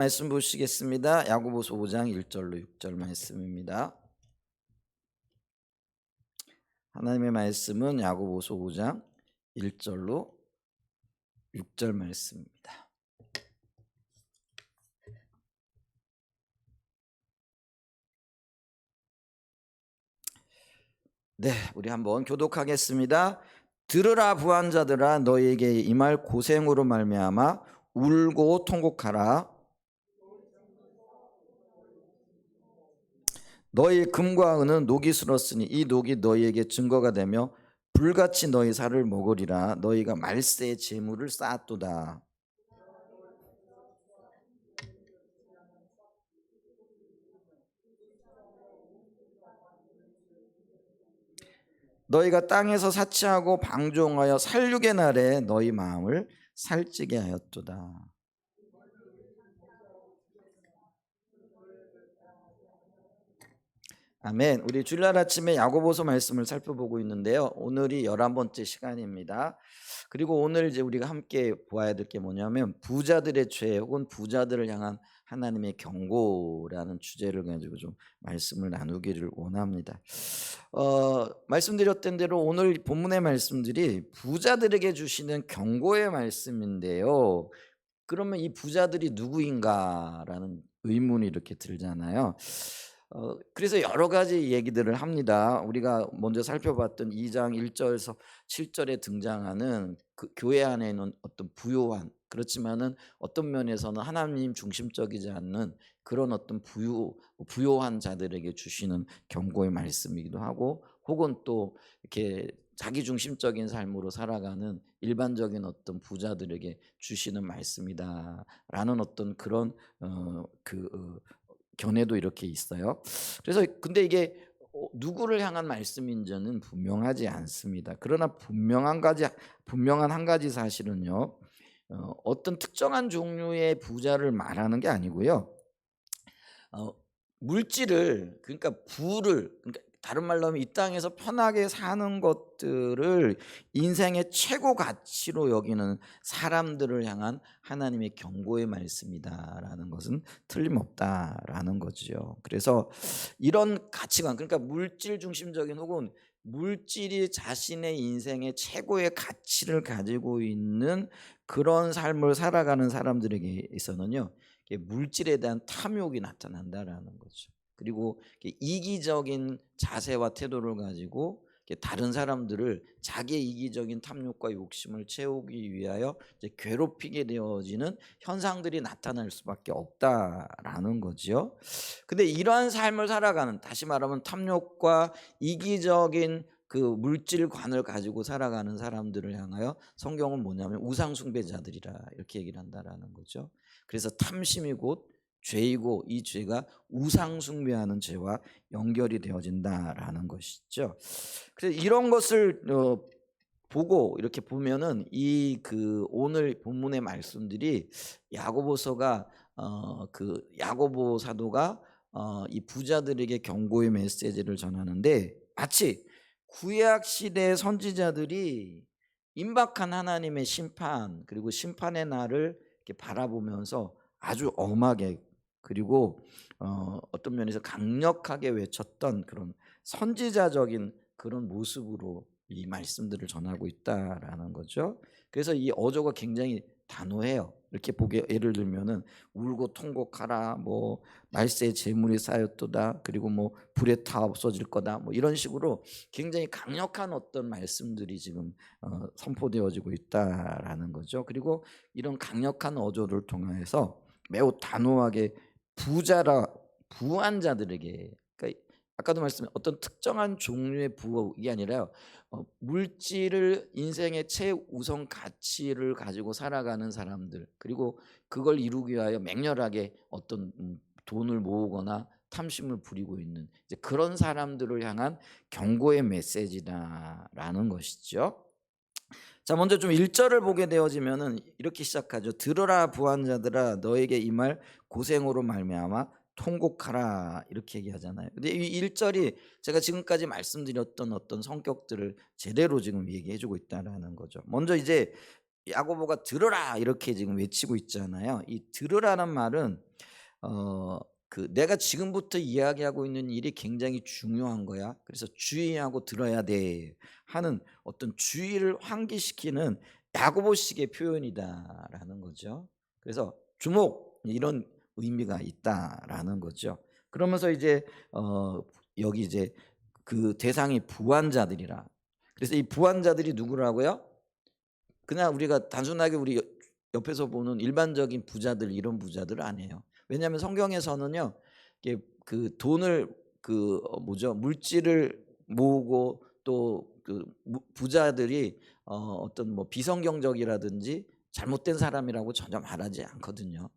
말씀 보시겠습니다. 야고보서 5장 1절로 6절 말씀입니다. 하나님의 말씀은 야고보서 5장 1절로 6절 말씀입니다. 네, 우리 한번 교독하겠습니다. 들으라 부한자들아, 너희에게 임할 고생으로 말미암아 울고 통곡하라. 너희 금과 은은 녹이 슬었으니 이 녹이 너희에게 증거가 되며 불같이 너희 살을 먹으리라. 너희가 말세의 재물을 쌓았도다. 너희가 땅에서 사치하고 방종하여 살육의 날에 너희 마음을 살찌게 하였도다. 아멘. 우리 주일날 아침에 야고보서 말씀을 살펴보고 있는데요. 오늘이 11번째 시간입니다. 그리고 오늘 이제 우리가 함께 보아야 될 게 뭐냐면 부자들의 죄 혹은 부자들을 향한 하나님의 경고라는 주제를 가지고 좀 말씀을 나누기를 원합니다. 말씀드렸던 대로 오늘 본문의 말씀들이 부자들에게 주시는 경고의 말씀인데요. 그러면 이 부자들이 누구인가라는 의문이 이렇게 들잖아요. 그래서 여러 가지 얘기들을 합니다. 우리가 먼저 살펴봤던 2장 1절에서 7절에 등장하는 그 교회 안에 있는 어떤 부요한, 그렇지만은 어떤 면에서는 하나님 중심적이지 않는 그런 어떤 부요한 자들에게 주시는 경고의 말씀이기도 하고, 혹은 또 이렇게 자기 중심적인 삶으로 살아가는 일반적인 어떤 부자들에게 주시는 말씀이다라는 어떤 그런 견해도 이렇게 있어요. 그래서 근데 이게 누구를 향한 말씀인지는 분명하지 않습니다. 그러나 분명한 한 가지 사실은요. 어떤 특정한 종류의 부자를 말하는 게 아니고요. 어, 물질을, 그러니까 부를, 그러니까 다른 말로 하면 이 땅에서 편하게 사는 것들을 인생의 최고 가치로 여기는 사람들을 향한 하나님의 경고의 말씀이다라는 것은 틀림없다라는 거죠. 그래서 이런 가치관, 그러니까 물질 중심적인 혹은 물질이 자신의 인생의 최고의 가치를 가지고 있는 그런 삶을 살아가는 사람들에게 있어서는요, 물질에 대한 탐욕이 나타난다라는 거죠. 그리고 이기적인 자세와 태도를 가지고 다른 사람들을 자기의 이기적인 탐욕과 욕심을 채우기 위하여 이제 괴롭히게 되어지는 현상들이 나타날 수밖에 없다라는 거죠. 근데 이러한 삶을 살아가는, 다시 말하면 탐욕과 이기적인 그 물질관을 가지고 살아가는 사람들을 향하여 성경은 뭐냐면 우상 숭배자들이라 이렇게 얘기를 한다라는 거죠. 그래서 탐심이 곧 죄이고 이 죄가 우상 숭배하는 죄와 연결이 되어진다라는 것이죠. 그래서 이런 것을 보고 이렇게 보면은 이 그 오늘 본문의 말씀들이 야고보서가 그 야고보 사도가 이 부자들에게 경고의 메시지를 전하는데, 마치 구약 시대 선지자들이 임박한 하나님의 심판, 그리고 심판의 날을 이렇게 바라보면서 아주 엄하게, 그리고 어떤 면에서 강력하게 외쳤던 그런 선지자적인 그런 모습으로 이 말씀들을 전하고 있다라는 거죠. 그래서 이 어조가 굉장히 단호해요. 이렇게 보게, 예를 들면은 울고 통곡하라, 뭐 말세의 재물이 쌓였도다, 그리고 뭐 불에 타 없어질 거다, 뭐 이런 식으로 굉장히 강력한 어떤 말씀들이 지금 선포되어지고 있다라는 거죠. 그리고 이런 강력한 어조를 통해서 매우 단호하게 부한 자들에게, 그러니까 아까도 말씀드린 어떤 특정한 종류의 부이 아니라요, 물질을 인생의 최우선 가치를 가지고 살아가는 사람들, 그리고 그걸 이루기 위하여 맹렬하게 어떤 돈을 모으거나 탐심을 부리고 있는 이제 그런 사람들을 향한 경고의 메시지다라는 것이죠. 자, 먼저 좀 1절을 보게 되어지면은 이렇게 시작하죠. 들어라 부한 자들아, 너에게 임할 고생으로 말미암아 통곡하라, 이렇게 얘기하잖아요. 근데 이 1절이 제가 지금까지 말씀드렸던 어떤 성격들을 제대로 지금 얘기해 주고 있다라는 거죠. 먼저 이제 야고보가 들으라 이렇게 지금 외치고 있잖아요. 이 들으라는 말은 내가 지금부터 이야기하고 있는 일이 굉장히 중요한 거야. 그래서 주의하고 들어야 돼 하는 어떤 주의를 환기시키는 야고보식의 표현이다라는 거죠. 그래서 주목 이런 의미가 있다라는 거죠. 그러면서 이제 여기 이제 그 대상이 부한자들이라. 그래서 이 부한자들이 누구라고요? 그냥 우리가 단순하게 우리 옆에서 보는 일반적인 부자들 이런 부자들 아니에요. 왜냐하면 성경에서는요, 이게 그 돈을 뭐죠 물질을 모으고 또 그 부자들이 어떤 뭐 비성경적이라든지 잘못된 사람이라고 전혀 말하지 않거든요.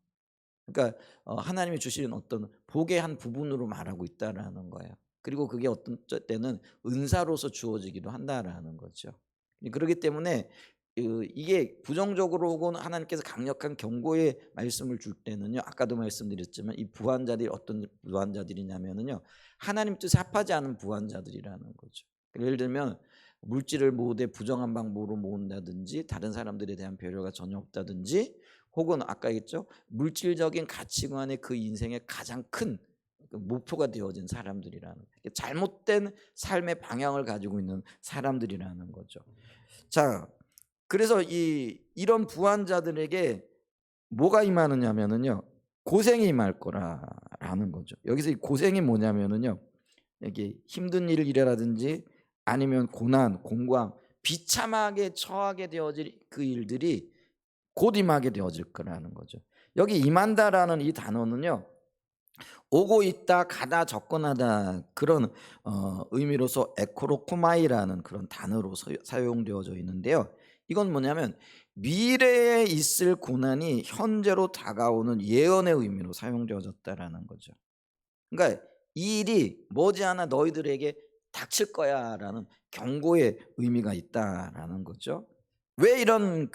그러니까 하나님이 주신 어떤 복의 한 부분으로 말하고 있다라는 거예요. 그리고 그게 어떤 때는 은사로서 주어지기도 한다라는 거죠. 그렇기 때문에 이게 부정적으로 혹은 하나님께서 강력한 경고의 말씀을 줄 때는요. 아까도 말씀드렸지만 이 부한자들이 어떤 부한자들이냐면은요. 하나님 뜻에 합하지 않은 부한자들이라는 거죠. 예를 들면 물질을 모으되 부정한 방법으로 모은다든지 다른 사람들에 대한 배려가 전혀 없다든지 혹은 아까 했죠. 물질적인 가치관이 그 인생의 가장 큰 목표가 되어진 사람들이라는 잘못된 삶의 방향을 가지고 있는 사람들이라는 거죠. 자, 그래서 이런 부한자들에게 뭐가 임하느냐면은요. 고생이 임할 거라는 거죠. 여기서 이 고생이 뭐냐면은요. 이게 힘든 일이라든지 아니면 고난, 공광, 비참하게 처하게 되어질 그 일들이 곧 임하게 되어질 거라는 거죠. 여기 임한다라는 이 단어는요. 오고 있다, 가다, 접근하다 그런 의미로서 에코로코마이라는 그런 단어로 사용되어져 있는데요. 이건 뭐냐면 미래에 있을 고난이 현재로 다가오는 예언의 의미로 사용되어졌다라는 거죠. 그러니까 이 일이 머지않아 너희들에게 닥칠 거야라는 경고의 의미가 있다라는 거죠. 왜 이런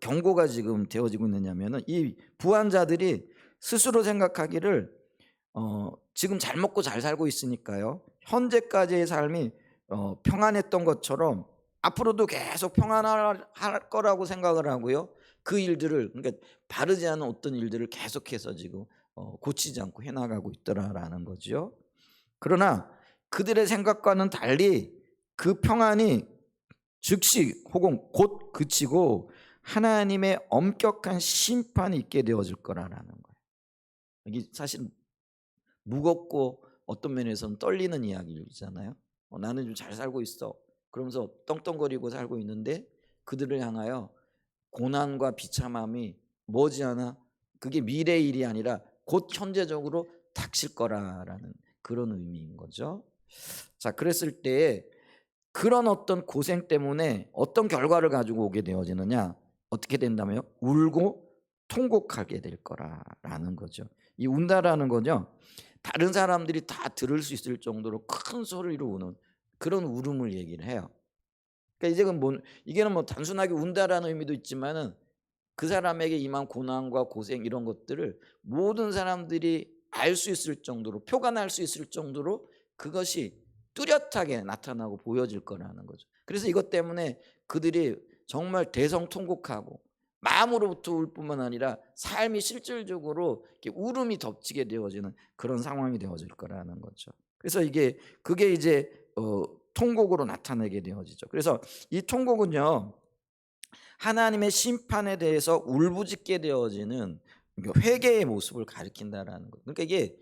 경고가 지금 되어지고 있느냐면은 이 부한자들이 스스로 생각하기를 지금 잘 먹고 잘 살고 있으니까요. 현재까지의 삶이 평안했던 것처럼 앞으로도 계속 평안할 거라고 생각을 하고요. 그 일들을 그러니까 바르지 않은 어떤 일들을 계속해서 지금 고치지 않고 해나가고 있더라라는 거죠. 그러나 그들의 생각과는 달리 그 평안이 즉시 혹은 곧 그치고 하나님의 엄격한 심판이 있게 되어질 거라는 거예요. 이게 사실 무겁고 어떤 면에서는 떨리는 이야기잖아요. 나는 좀 잘 살고 있어. 그러면서 떵떵거리고 살고 있는데 그들을 향하여 고난과 비참함이 머지않아 그게 미래의 일이 아니라 곧 현재적으로 닥칠 거라라는 그런 의미인 거죠. 자, 그랬을 때 그런 어떤 고생 때문에 어떤 결과를 가지고 오게 되어지느냐? 어떻게 된다며요? 울고 통곡하게 될 거라는 거죠. 이 운다라는 거죠. 다른 사람들이 다 들을 수 있을 정도로 큰 소리로 우는 그런 울음을 얘기를 해요. 그러니까 이게는 뭐 단순하게 운다라는 의미도 있지만은 그 사람에게 임한 고난과 고생 이런 것들을 모든 사람들이 알 수 있을 정도로 표관할 수 있을 정도로 그것이 뚜렷하게 나타나고 보여질 거라는 거죠. 그래서 이것 때문에 그들이 정말 대성통곡하고 마음으로부터 울 뿐만 아니라 삶이 실질적으로 이렇게 울음이 덮치게 되어지는 그런 상황이 되어질 거라는 거죠. 그래서 그게 이제 통곡으로 나타나게 되어지죠. 그래서 이 통곡은요. 하나님의 심판에 대해서 울부짖게 되어지는 회개의 모습을 가리킨다라는 거. 그러니까 이게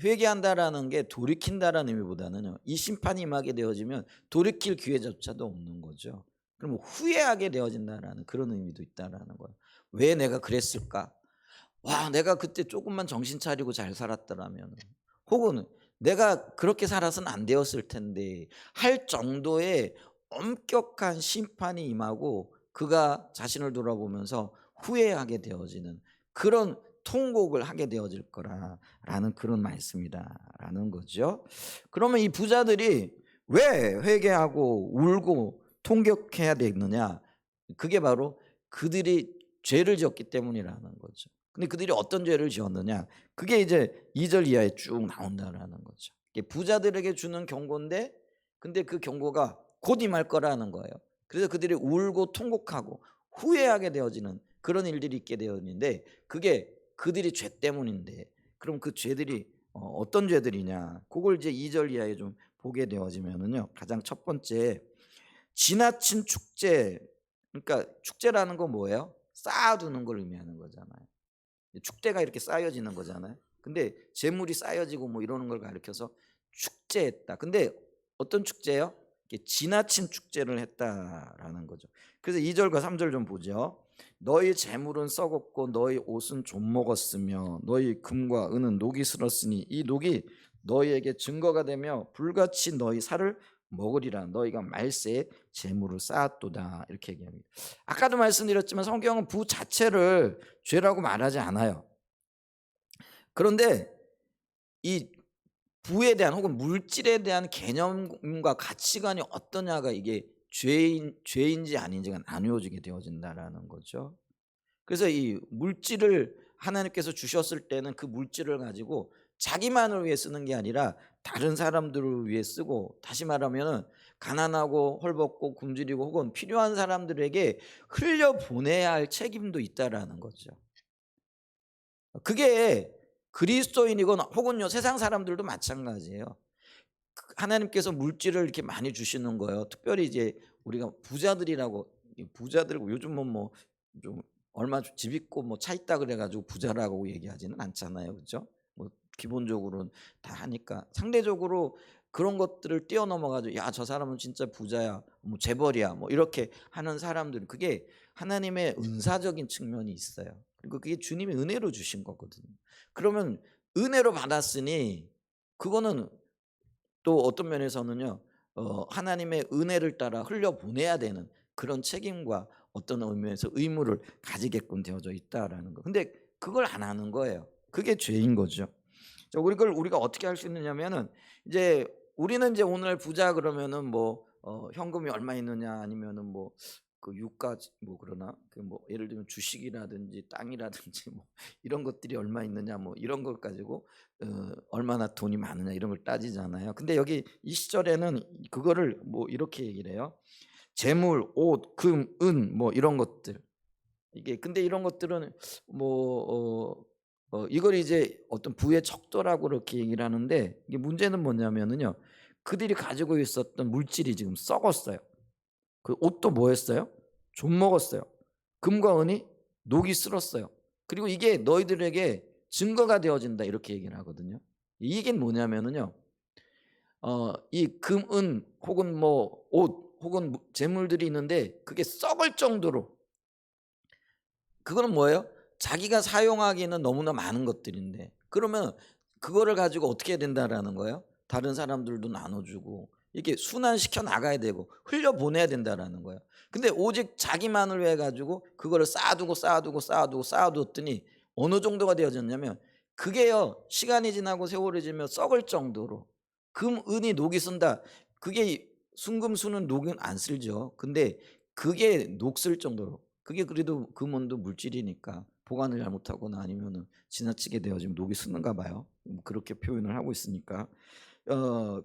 회개한다라는 게 돌이킨다라는 의미보다는요. 이 심판이 임하게 되어지면 돌이킬 기회조차도 없는 거죠. 그럼 후회하게 되어진다라는 그런 의미도 있다라는 거예요. 왜 내가 그랬을까? 와, 내가 그때 조금만 정신 차리고 잘 살았더라면, 혹은 내가 그렇게 살아서는 안 되었을 텐데 할 정도의 엄격한 심판이 임하고 그가 자신을 돌아보면서 후회하게 되어지는 그런 통곡을 하게 되어질 거라는 그런 말씀이다라는 거죠. 그러면 이 부자들이 왜 회개하고 울고 통곡해야 되느냐? 그게 바로 그들이 죄를 지었기 때문이라는 거죠. 근데 그들이 어떤 죄를 지었느냐? 그게 이제 2절 이하에 쭉 나온다라는 거죠. 이게 부자들에게 주는 경고인데 근데 그 경고가 곧 임할 거라는 거예요. 그래서 그들이 울고 통곡하고 후회하게 되어지는 그런 일들이 있게 되었는데 그게 그들이 죄 때문인데 그럼 그 죄들이 어떤 죄들이냐? 그걸 이제 2절 이하에 좀 보게 되어지면은요. 가장 첫 번째 지나친 축제. 그러니까 축제라는 건 뭐예요? 쌓아두는 걸 의미하는 거잖아요. 축대가 이렇게 쌓여지는 거잖아요. 근데 재물이 쌓여지고 뭐 이러는 걸 가리켜서 축제했다. 근데 어떤 축제요? 이게 지나친 축제를 했다라는 거죠. 그래서 2절과 3절 좀 보죠. 너희 재물은 썩었고 너희 옷은 좀 먹었으며 너희 금과 은은 녹이 슬었으니 이 녹이 너희에게 증거가 되며 불같이 너희 살을 먹으리라. 너희가 말세에 재물을 쌓았도다. 이렇게 얘기합니다. 아까도 말씀드렸지만 성경은 부 자체를 죄라고 말하지 않아요. 그런데 이 부에 대한 혹은 물질에 대한 개념과 가치관이 어떠냐가 이게 죄인지 아닌지가 나누어지게 되어진다라는 거죠. 그래서 이 물질을 하나님께서 주셨을 때는 그 물질을 가지고 자기만을 위해 쓰는 게 아니라 다른 사람들을 위해 쓰고, 다시 말하면은 가난하고 헐벗고 굶주리고 혹은 필요한 사람들에게 흘려 보내야 할 책임도 있다라는 거죠. 그게 그리스도인이거나 혹은요 세상 사람들도 마찬가지예요. 하나님께서 물질을 이렇게 많이 주시는 거예요. 특별히 이제 우리가 부자들이라고, 부자들 요즘은 뭐 좀 얼마 집 있고 뭐 차 있다 그래가지고 부자라고 얘기하지는 않잖아요, 그렇죠? 뭐 기본적으로는 다 하니까 상대적으로 그런 것들을 뛰어넘어가지고 야 저 사람은 진짜 부자야, 뭐 재벌이야, 뭐 이렇게 하는 사람들은 그게 하나님의 은사적인 측면이 있어요. 그리고 그게 주님이 은혜로 주신 거거든요. 그러면 은혜로 받았으니 그거는 또 어떤 면에서는요 하나님의 은혜를 따라 흘려보내야 되는 그런 책임과 어떤 의미에서 의무를 가지게끔 되어져 있다라는 거. 근데 그걸 안 하는 거예요. 그게 죄인 거죠. 자, 그걸 우리가 어떻게 할 수 있느냐면은 이제 우리는 이제 오늘 부자 그러면은 뭐 현금이 얼마 있느냐 아니면은 뭐 그 유가 뭐 그러나 그 뭐 예를 들면 주식이라든지 땅이라든지 뭐 이런 것들이 얼마 있느냐 뭐 이런 걸 가지고 얼마나 돈이 많으냐 이런 걸 따지잖아요. 근데 여기 이 시절에는 그거를 뭐 이렇게 얘기를 해요. 재물, 옷, 금, 은 뭐 이런 것들. 이게 근데 이런 것들은 뭐 이걸 이제 어떤 부의 척도라고 그렇게 얘기를 하는데 이게 문제는 뭐냐면은요. 그들이 가지고 있었던 물질이 지금 썩었어요. 그 옷도 뭐 했어요? 좀 먹었어요. 금과 은이 녹이 슬었어요. 그리고 이게 너희들에게 증거가 되어진다 이렇게 얘기를 하거든요. 이 얘기는 뭐냐면은요. 이 금, 은 혹은 뭐 옷 혹은 재물들이 있는데 그게 썩을 정도로, 그거는 뭐예요? 자기가 사용하기에는 너무나 많은 것들인데 그러면 그거를 가지고 어떻게 해야 된다라는 거예요? 다른 사람들도 나눠주고 이렇게 순환시켜 나가야 되고 흘려보내야 된다라는 거예요. 근데 오직 자기만을 위해 가지고 그거를 쌓아두고 쌓아두었더니 어느 정도가 되어졌냐면 그게요 시간이 지나고 세월이 지나면 썩을 정도로 금, 은이 녹이 쓴다. 그게 순금수는 녹은 안 쓸죠. 근데 그게 녹슬 정도로, 그게 그래도 금은도 물질이니까 보관을 잘못하거나 아니면은 지나치게 되어지면 녹이 쓰는가 봐요. 그렇게 표현을 하고 있으니까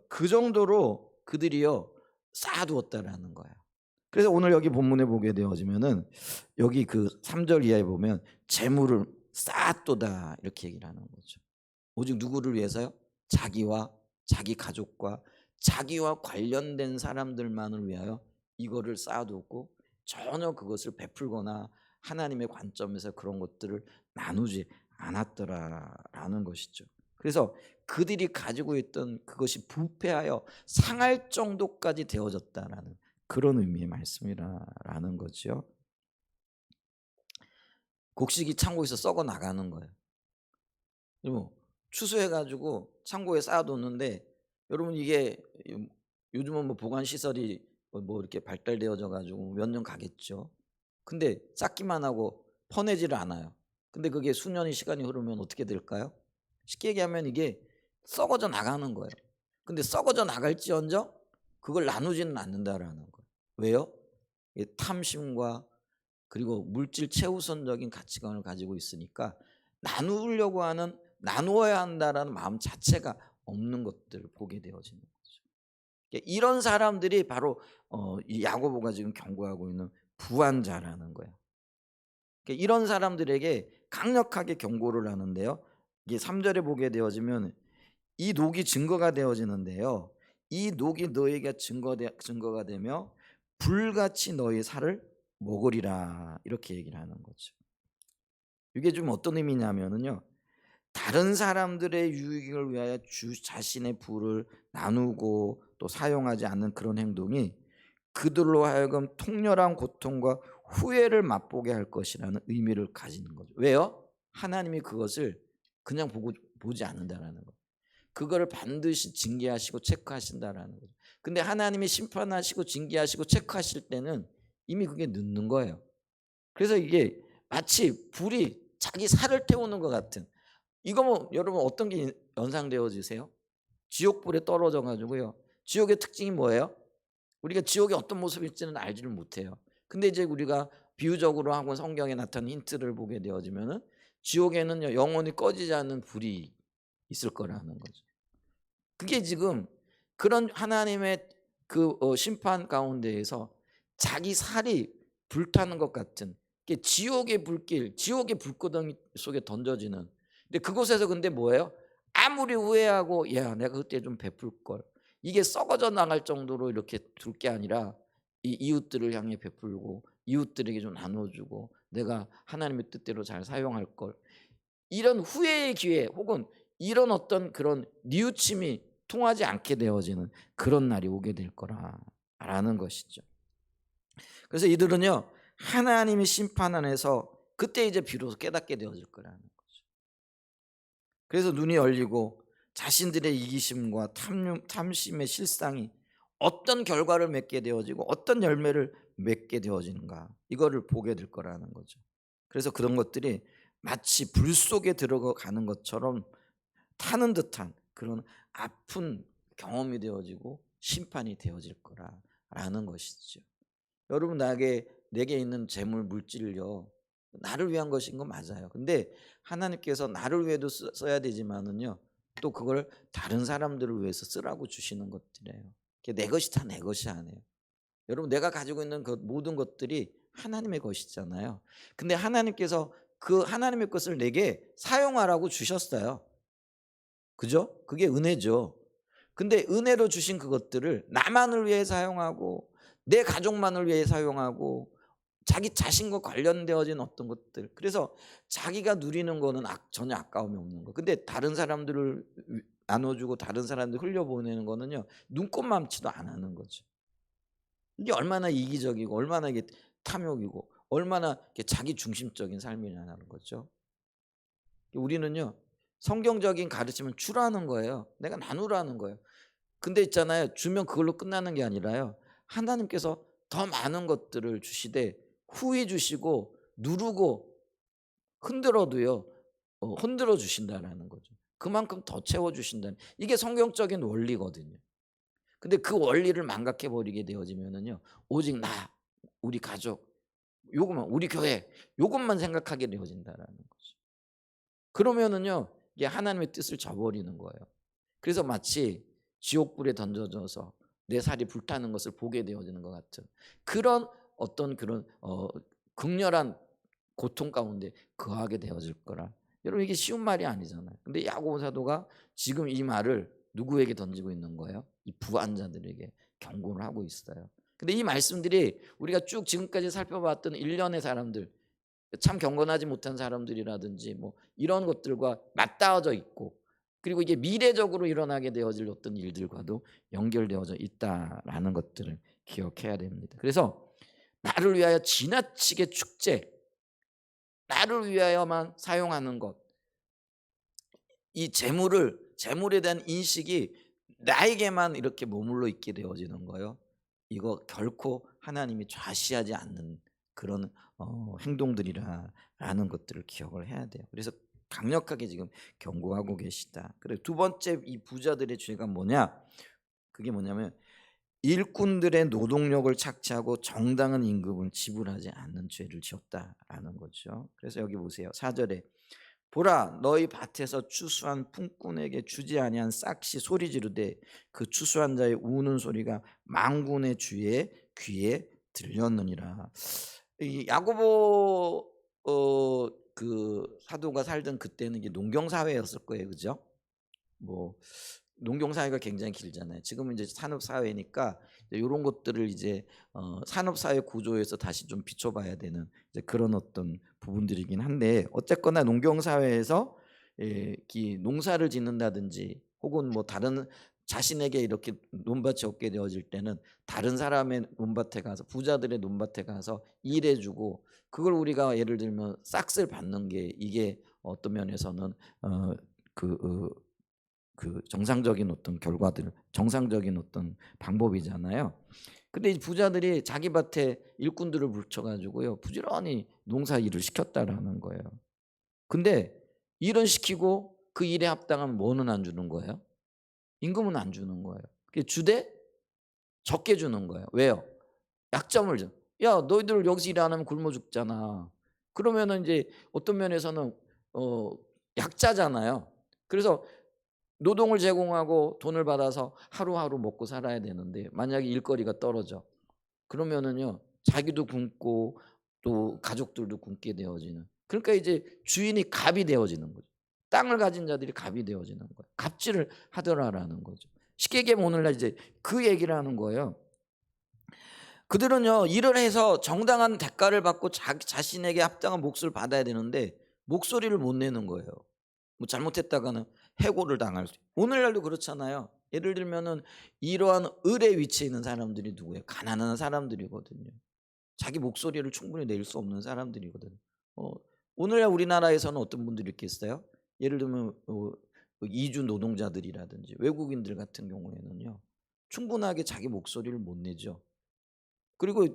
그 정도로 그들이요 쌓아두었다라는 거예요. 그래서 오늘 여기 본문에 보게 되어지면은 여기 그 3절 이하에 보면 재물을 쌓았도다 이렇게 얘기를 하는 거죠. 오직 누구를 위해서요? 자기와 자기 가족과 자기와 관련된 사람들만을 위하여 이거를 쌓아두고 전혀 그것을 베풀거나 하나님의 관점에서 그런 것들을 나누지 않았더라라는 것이죠. 그래서 그들이 가지고 있던 그것이 부패하여 상할 정도까지 되어졌다라는 그런 의미의 말씀이라는 거죠. 곡식이 창고에서 썩어 나가는 거예요. 그리고 추수해가지고 창고에 쌓아뒀는데 여러분 이게 요즘은 뭐 보관 시설이 뭐 이렇게 발달되어져 가지고 몇 년 가겠죠. 근데 쌓기만 하고 퍼내지를 않아요. 근데 그게 수년의 시간이 흐르면 어떻게 될까요? 쉽게 얘기하면 이게 썩어져 나가는 거예요. 근데 썩어져 나갈지언정 그걸 나누지는 않는다라는 거예요. 왜요? 탐심과 그리고 물질 최우선적인 가치관을 가지고 있으니까 나누려고 하는, 나누어야 한다라는 마음 자체가 없는 것들을 보게 되어지는 거죠. 이런 사람들이 바로 이 야고보가 지금 경고하고 있는 부한 자라는 거예요. 그러니까 이런 사람들에게 강력하게 경고를 하는데요. 이게 3절에 보게 되어지면 이 녹이 증거가 되어지는데요. 이 녹이 너에게 증거가 되며 불같이 너의 살을 먹으리라 이렇게 얘기를 하는 거죠. 이게 좀 어떤 의미냐면은요. 다른 사람들의 유익을 위하여 주 자신의 부를 나누고 또 사용하지 않는 그런 행동이 그들로 하여금 통렬한 고통과 후회를 맛보게 할 것이라는 의미를 가지는 거죠. 왜요? 하나님이 그것을 그냥 보지 않는다라는 거예요. 그거를 반드시 징계하시고 체크하신다라는 거죠. 근데 하나님이 심판하시고 징계하시고 체크하실 때는 이미 그게 늦는 거예요. 그래서 이게 마치 불이 자기 살을 태우는 것 같은, 이거 뭐 여러분 어떤 게 연상되어지세요? 지옥불에 떨어져 가지고요. 지옥의 특징이 뭐예요? 우리가 지옥이 어떤 모습일지는 알지를 못해요. 근데 이제 우리가 비유적으로 하고 성경에 나타난 힌트를 보게 되어지면은 지옥에는요 영원히 꺼지지 않는 불이 있을 거라는 거죠. 그게 지금 그런 하나님의 그 심판 가운데에서 자기 살이 불타는 것 같은 지옥의 불길, 지옥의 불구덩이 속에 던져지는. 근데 그곳에서 근데 뭐예요? 아무리 후회하고 야 내가 그때 좀 베풀 걸, 이게 썩어져 나갈 정도로 이렇게 둘 게 아니라 이 이웃들을 향해 베풀고 이웃들에게 좀 나눠주고 내가 하나님의 뜻대로 잘 사용할 걸, 이런 후회의 기회 혹은 이런 어떤 그런 뉘우침이 통하지 않게 되어지는 그런 날이 오게 될 거라는 것이죠. 그래서 이들은요 하나님이 심판 안에서 그때 이제 비로소 깨닫게 되어질 거라는 거죠. 그래서 눈이 열리고 자신들의 이기심과 탐심의 실상이 어떤 결과를 맺게 되어지고 어떤 열매를 맺게 되어지는가, 이거를 보게 될 거라는 거죠. 그래서 그런 것들이 마치 불 속에 들어가는 것처럼 타는 듯한 그런 아픈 경험이 되어지고 심판이 되어질 거라는 것이죠. 여러분 내게 있는 재물 물질을요 나를 위한 것인 건 맞아요. 근데 하나님께서 나를 위해도 써야 되지만은요 또 그걸 다른 사람들을 위해서 쓰라고 주시는 것들이에요. 내 것이 다 내 것이 아니에요. 여러분 내가 가지고 있는 그 모든 것들이 하나님의 것이잖아요. 근데 하나님께서 그 하나님의 것을 내게 사용하라고 주셨어요. 그죠? 그게 은혜죠. 근데 은혜로 주신 그것들을 나만을 위해 사용하고 내 가족만을 위해 사용하고 자기 자신과 관련되어진 어떤 것들, 그래서 자기가 누리는 거는 전혀 아까움이 없는 거. 근데 다른 사람들을 나눠주고 다른 사람들 흘려보내는 거는요 눈꼽만치도 안 하는 거죠. 이게 얼마나 이기적이고 얼마나 이게 탐욕이고 얼마나 자기 중심적인 삶이냐는 거죠. 우리는요 성경적인 가르침은 주라는 거예요. 내가 나누라는 거예요. 근데 있잖아요, 주면 그걸로 끝나는 게 아니라요 하나님께서 더 많은 것들을 주시되 후히 주시고 누르고 흔들어도요 흔들어 주신다라는 거죠. 그만큼 더 채워 주신다는, 이게 성경적인 원리거든요. 근데 그 원리를 망각해 버리게 되어지면은요 오직 나, 우리 가족, 요것만, 우리 교회, 요것만 생각하게 되어진다라는 거죠. 그러면은요 이게 하나님의 뜻을 저버리는 거예요. 그래서 마치 지옥불에 던져져서 내 살이 불타는 것을 보게 되어지는 것 같은 그런 어떤 그런 극렬한 고통 가운데 거하게 되어질 거라. 여러분 이게 쉬운 말이 아니잖아요. 근데 야고보 사도가 지금 이 말을 누구에게 던지고 있는 거예요? 이 부한 자들에게 경고를 하고 있어요. 근데 이 말씀들이 우리가 쭉 지금까지 살펴봤던 일련의 사람들, 참 경건하지 못한 사람들이라든지 뭐 이런 것들과 맞닿아져 있고, 그리고 이게 미래적으로 일어나게 되어질 어떤 일들과도 연결되어져 있다라는 것들을 기억해야 됩니다. 그래서 나를 위하여 지나치게 축제, 나를 위하여만 사용하는 것, 이 재물에 대한 인식이 나에게만 이렇게 머물러 있게 되어지는 거예요. 이거 결코 하나님이 좌시하지 않는 그런 행동들이라는 것들을 기억을 해야 돼요. 그래서 강력하게 지금 경고하고 계시다. 그리고 두 번째 이 부자들의 죄가 뭐냐? 그게 뭐냐면 일꾼들의 노동력을 착취하고 정당한 임금을 지불하지 않는 죄를 지었다라는 거죠. 그래서 여기 보세요. 4절에 보라 너희 밭에서 추수한 품꾼에게 주지 아니한 싹시 소리 지르되 그 추수한 자의 우는 소리가 만군의 주의 귀에 들렸느니라. 이 야고보 그 사도가 살던 그때는 이게 농경 사회였을 거예요. 그죠? 뭐 농경 사회가 굉장히 길잖아요. 지금은 이제 산업 사회니까 요런 것들을 이제 산업 사회 구조에서 다시 좀 비춰 봐야 되는 이제 그런 어떤 부분들이긴 한데, 어쨌거나 농경 사회에서 이 농사를 짓는다든지 혹은 뭐 다른 자신에게 이렇게 논밭이 없게 되어질 때는 다른 사람의 논밭에 가서, 부자들의 논밭에 가서 일해 주고, 그걸 우리가 예를 들면 싹스를 받는 게, 이게 어떤 면에서는 그 그 정상적인 어떤 결과들, 정상적인 어떤 방법이잖아요. 근데 이 부자들이 자기 밭에 일꾼들을 붙여 가지고요, 부지런히 농사 일을 시켰다라는 거예요. 근데 일은 시키고 그 일에 합당한 뭐는 안 주는 거예요? 임금은 안 주는 거예요. 그게 주되 적게 주는 거예요. 왜요? 약점을 줘. "야, 너희들 여기서 일 안 하면 굶어 죽잖아." 그러면은 이제 어떤 면에서는 어 약자잖아요. 그래서 노동을 제공하고 돈을 받아서 하루하루 먹고 살아야 되는데, 만약에 일거리가 떨어져. 그러면은요, 자기도 굶고 또 가족들도 굶게 되어지는. 그러니까 이제 주인이 갑이 되어지는 거죠. 땅을 가진 자들이 갑이 되어지는 거예요. 갑질을 하더라라는 거죠. 쉽게 얘기하면 오늘날 이제 그 얘기를 하는 거예요. 그들은요, 일을 해서 정당한 대가를 받고 자신에게 합당한 몫을 받아야 되는데 목소리를 못 내는 거예요. 뭐 잘못했다가는 해고를 당할 수. 오늘날도 그렇잖아요. 예를 들면은 이러한 을의 위치에 있는 사람들이 누구예요? 가난한 사람들이거든요. 자기 목소리를 충분히 낼 수 없는 사람들이거든요. 어, 오늘날 우리나라에서는 어떤 분들이 이렇게 있어요? 예를 들면 이주 노동자들이라든지 외국인들 같은 경우에는요, 충분하게 자기 목소리를 못 내죠. 그리고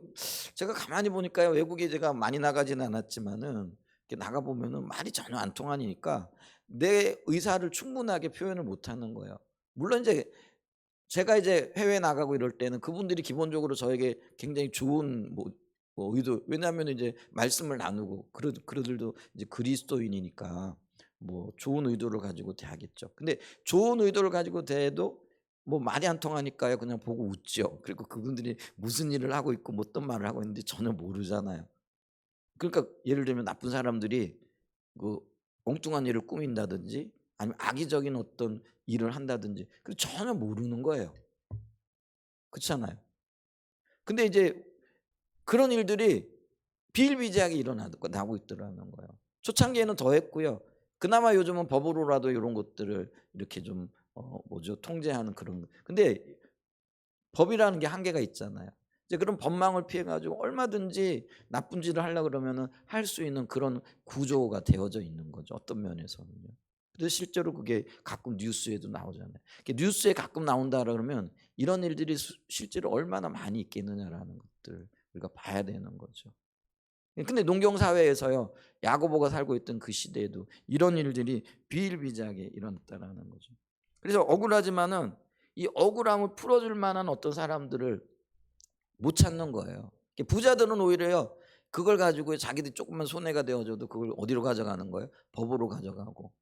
제가 가만히 보니까요, 외국에 제가 많이 나가지는 않았지만은 이렇게 나가 보면은 말이 전혀 안 통하니까 내 의사를 충분하게 표현을 못 하는 거예요. 물론 이제 제가 이제 해외에 나가고 이럴 때는 그분들이 기본적으로 저에게 굉장히 좋은 뭐 의도, 왜냐하면 이제 말씀을 나누고 그들도 이제 그리스도인이니까 뭐 좋은 의도를 가지고 대하겠죠. 근데 좋은 의도를 가지고 대해도 뭐 말이 안 통하니까요, 그냥 보고 웃죠. 그리고 그분들이 무슨 일을 하고 있고 뭐 어떤 말을 하고 있는지 전혀 모르잖아요. 그러니까 예를 들면 나쁜 사람들이 그 엉뚱한 일을 꾸민다든지 아니면 악의적인 어떤 일을 한다든지, 그 전혀 모르는 거예요. 그렇잖아요. 근데 이제 그런 일들이 비일비재하게 일어나고 있더라는 거예요. 초창기에는 더 했고요. 그나마 요즘은 법으로라도 이런 것들을 이렇게 좀 뭐죠, 통제하는 그런. 근데 법이라는 게 한계가 있잖아요. 이제 그런 법망을 피해 가지고 얼마든지 나쁜 짓을 하려고 그러면은 할 수 있는 그런 구조가 되어져 있는 거죠, 어떤 면에서는요. 그래서 실제로 그게 가끔 뉴스에도 나오잖아요. 뉴스에 가끔 나온다 그러면 이런 일들이 실제로 얼마나 많이 있겠느냐라는 것들 우리가 봐야 되는 거죠. 근데 농경 사회에서요, 야고보가 살고 있던 그 시대에도 이런 일들이 비일비재하게 일어났다라는 거죠. 그래서 억울하지만은 이 억울함을 풀어줄 만한 어떤 사람들을 못 찾는 거예요. 부자들은 오히려요, 그걸 가지고 자기들이 조금만 손해가 되어져도 그걸 어디로 가져가는 거예요? 법으로 가져가고.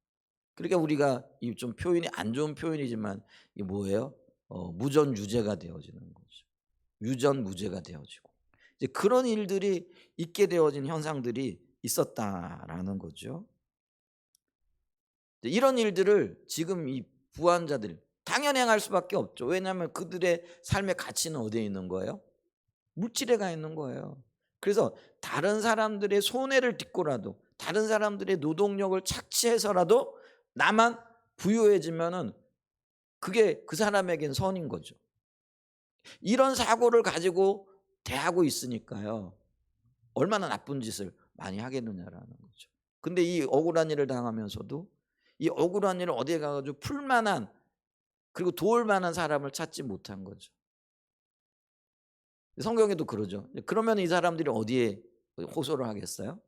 그러니까 우리가 이 좀 표현이 안 좋은 표현이지만 이게 뭐예요? 무전유죄가 되어지는 거죠. 유전무죄가 되어지고. 이제 그런 일들이 있게 되어진 현상들이 있었다라는 거죠. 이런 일들을 지금 이 부한자들 당연히 행할 수밖에 없죠. 왜냐하면 그들의 삶의 가치는 어디에 있는 거예요? 물질에 가 있는 거예요. 그래서 다른 사람들의 손해를 딛고라도, 다른 사람들의 노동력을 착취해서라도 나만 부유해지면은 그게 그 사람에겐 선인 거죠. 이런 사고를 가지고 대하고 있으니까요, 얼마나 나쁜 짓을 많이 하겠느냐라는 거죠. 근데 이 억울한 일을 당하면서도 이 억울한 일을 어디에 가 가지고 풀 만한, 그리고 도울 만한 사람을 찾지 못한 거죠. 성경에도 그러죠. 그러면 이 사람들이 어디에 호소를 하겠어요?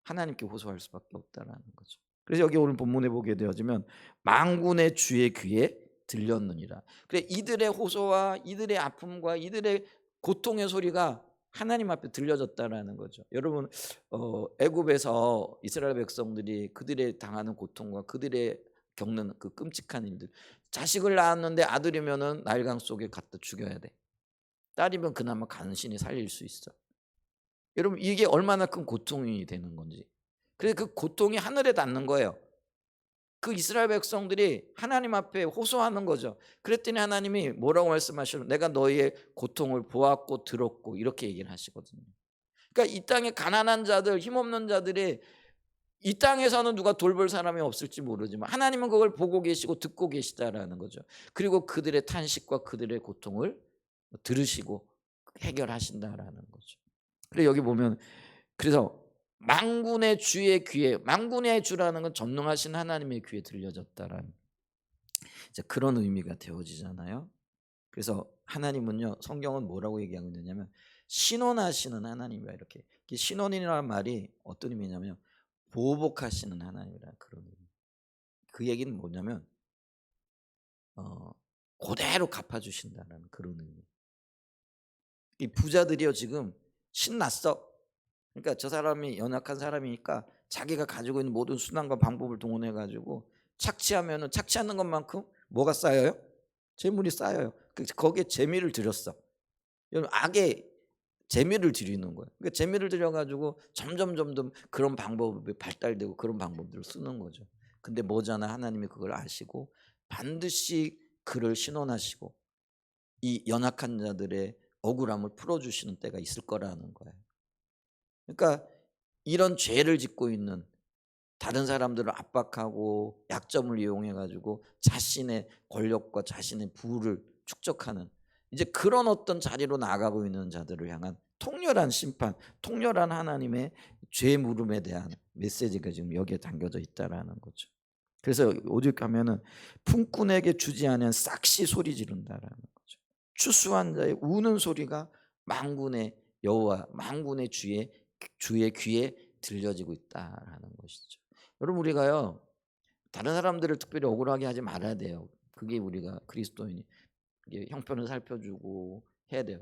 하나님께 호소할 수밖에 없다라는 거죠. 그래서 여기 오늘 본문에 보게 되어지면 만군의 주의 귀에 들렸느니라. 그래, 이들의 호소와 이들의 아픔과 이들의 고통의 소리가 하나님 앞에 들려졌다라는 거죠. 여러분, 애굽에서 이스라엘 백성들이 그들의 당하는 고통과 그들의 겪는 그 끔찍한 일들, 자식을 낳았는데 아들이면은 나일강 속에 갖다 죽여야 돼. 딸이면 그나마 간신히 살릴 수 있어. 여러분 이게 얼마나 큰 고통이 되는 건지. 그래서 그 고통이 하늘에 닿는 거예요. 그 이스라엘 백성들이 하나님 앞에 호소하는 거죠. 그랬더니 하나님이 뭐라고 말씀하시는, 내가 너희의 고통을 보았고 들었고, 이렇게 얘기를 하시거든요. 그러니까 이 땅에 가난한 자들, 힘없는 자들이 이 땅에서는 누가 돌볼 사람이 없을지 모르지만 하나님은 그걸 보고 계시고 듣고 계시다라는 거죠. 그리고 그들의 탄식과 그들의 고통을 들으시고 해결하신다라는 거죠. 그래서 여기 보면, 그래서 만군의 주의 귀에, 만군의 주라는 건 전능하신 하나님의 귀에 들려졌다라는 이제 그런 의미가 되어지잖아요. 그래서 하나님은요, 성경은 뭐라고 얘기하고 있느냐면 신원하시는 하나님이라, 이렇게. 신원이라는 말이 어떤 의미냐면 보복하시는 하나님이라, 그런 의미. 그 얘기는 뭐냐면 그대로 갚아주신다는 그런 의미. 이 부자들이요 지금 신났어. 그러니까 저 사람이 연약한 사람이니까 자기가 가지고 있는 모든 수단과 방법을 동원해 가지고 착취하면은, 착취하는 것만큼 뭐가 쌓여요? 재물이 쌓여요. 거기에 재미를 들였어. 여러분 악에 재미를 들이는 거예요. 그러니까 재미를 들여 가지고 점점 그런 방법이 발달되고 그런 방법들을 쓰는 거죠. 근데 뭐잖아, 하나님이 그걸 아시고 반드시 그를 신원하시고 이 연약한 자들의 억울함을 풀어주시는 때가 있을 거라는 거예요. 그러니까 이런 죄를 짓고 있는, 다른 사람들을 압박하고 약점을 이용해 가지고 자신의 권력과 자신의 부를 축적하는, 이제 그런 어떤 자리로 나아가고 있는 자들을 향한 통렬한 심판, 통렬한 하나님의 죄 물음에 대한 메시지가 지금 여기에 담겨져 있다라는 거죠. 그래서 오죽하면은 품꾼에게 주지 않은 싹시 소리 지른다라는 거죠. 추수한 자의 우는 소리가 만군의 여호와, 만군의 주의 귀에 들려지고 있다라는 것이죠. 여러분 우리가요 다른 사람들을 특별히 억울하게 하지 말아야 돼요. 그게 우리가 그리스도인이 이게 형편을 살펴주고 해야 돼요.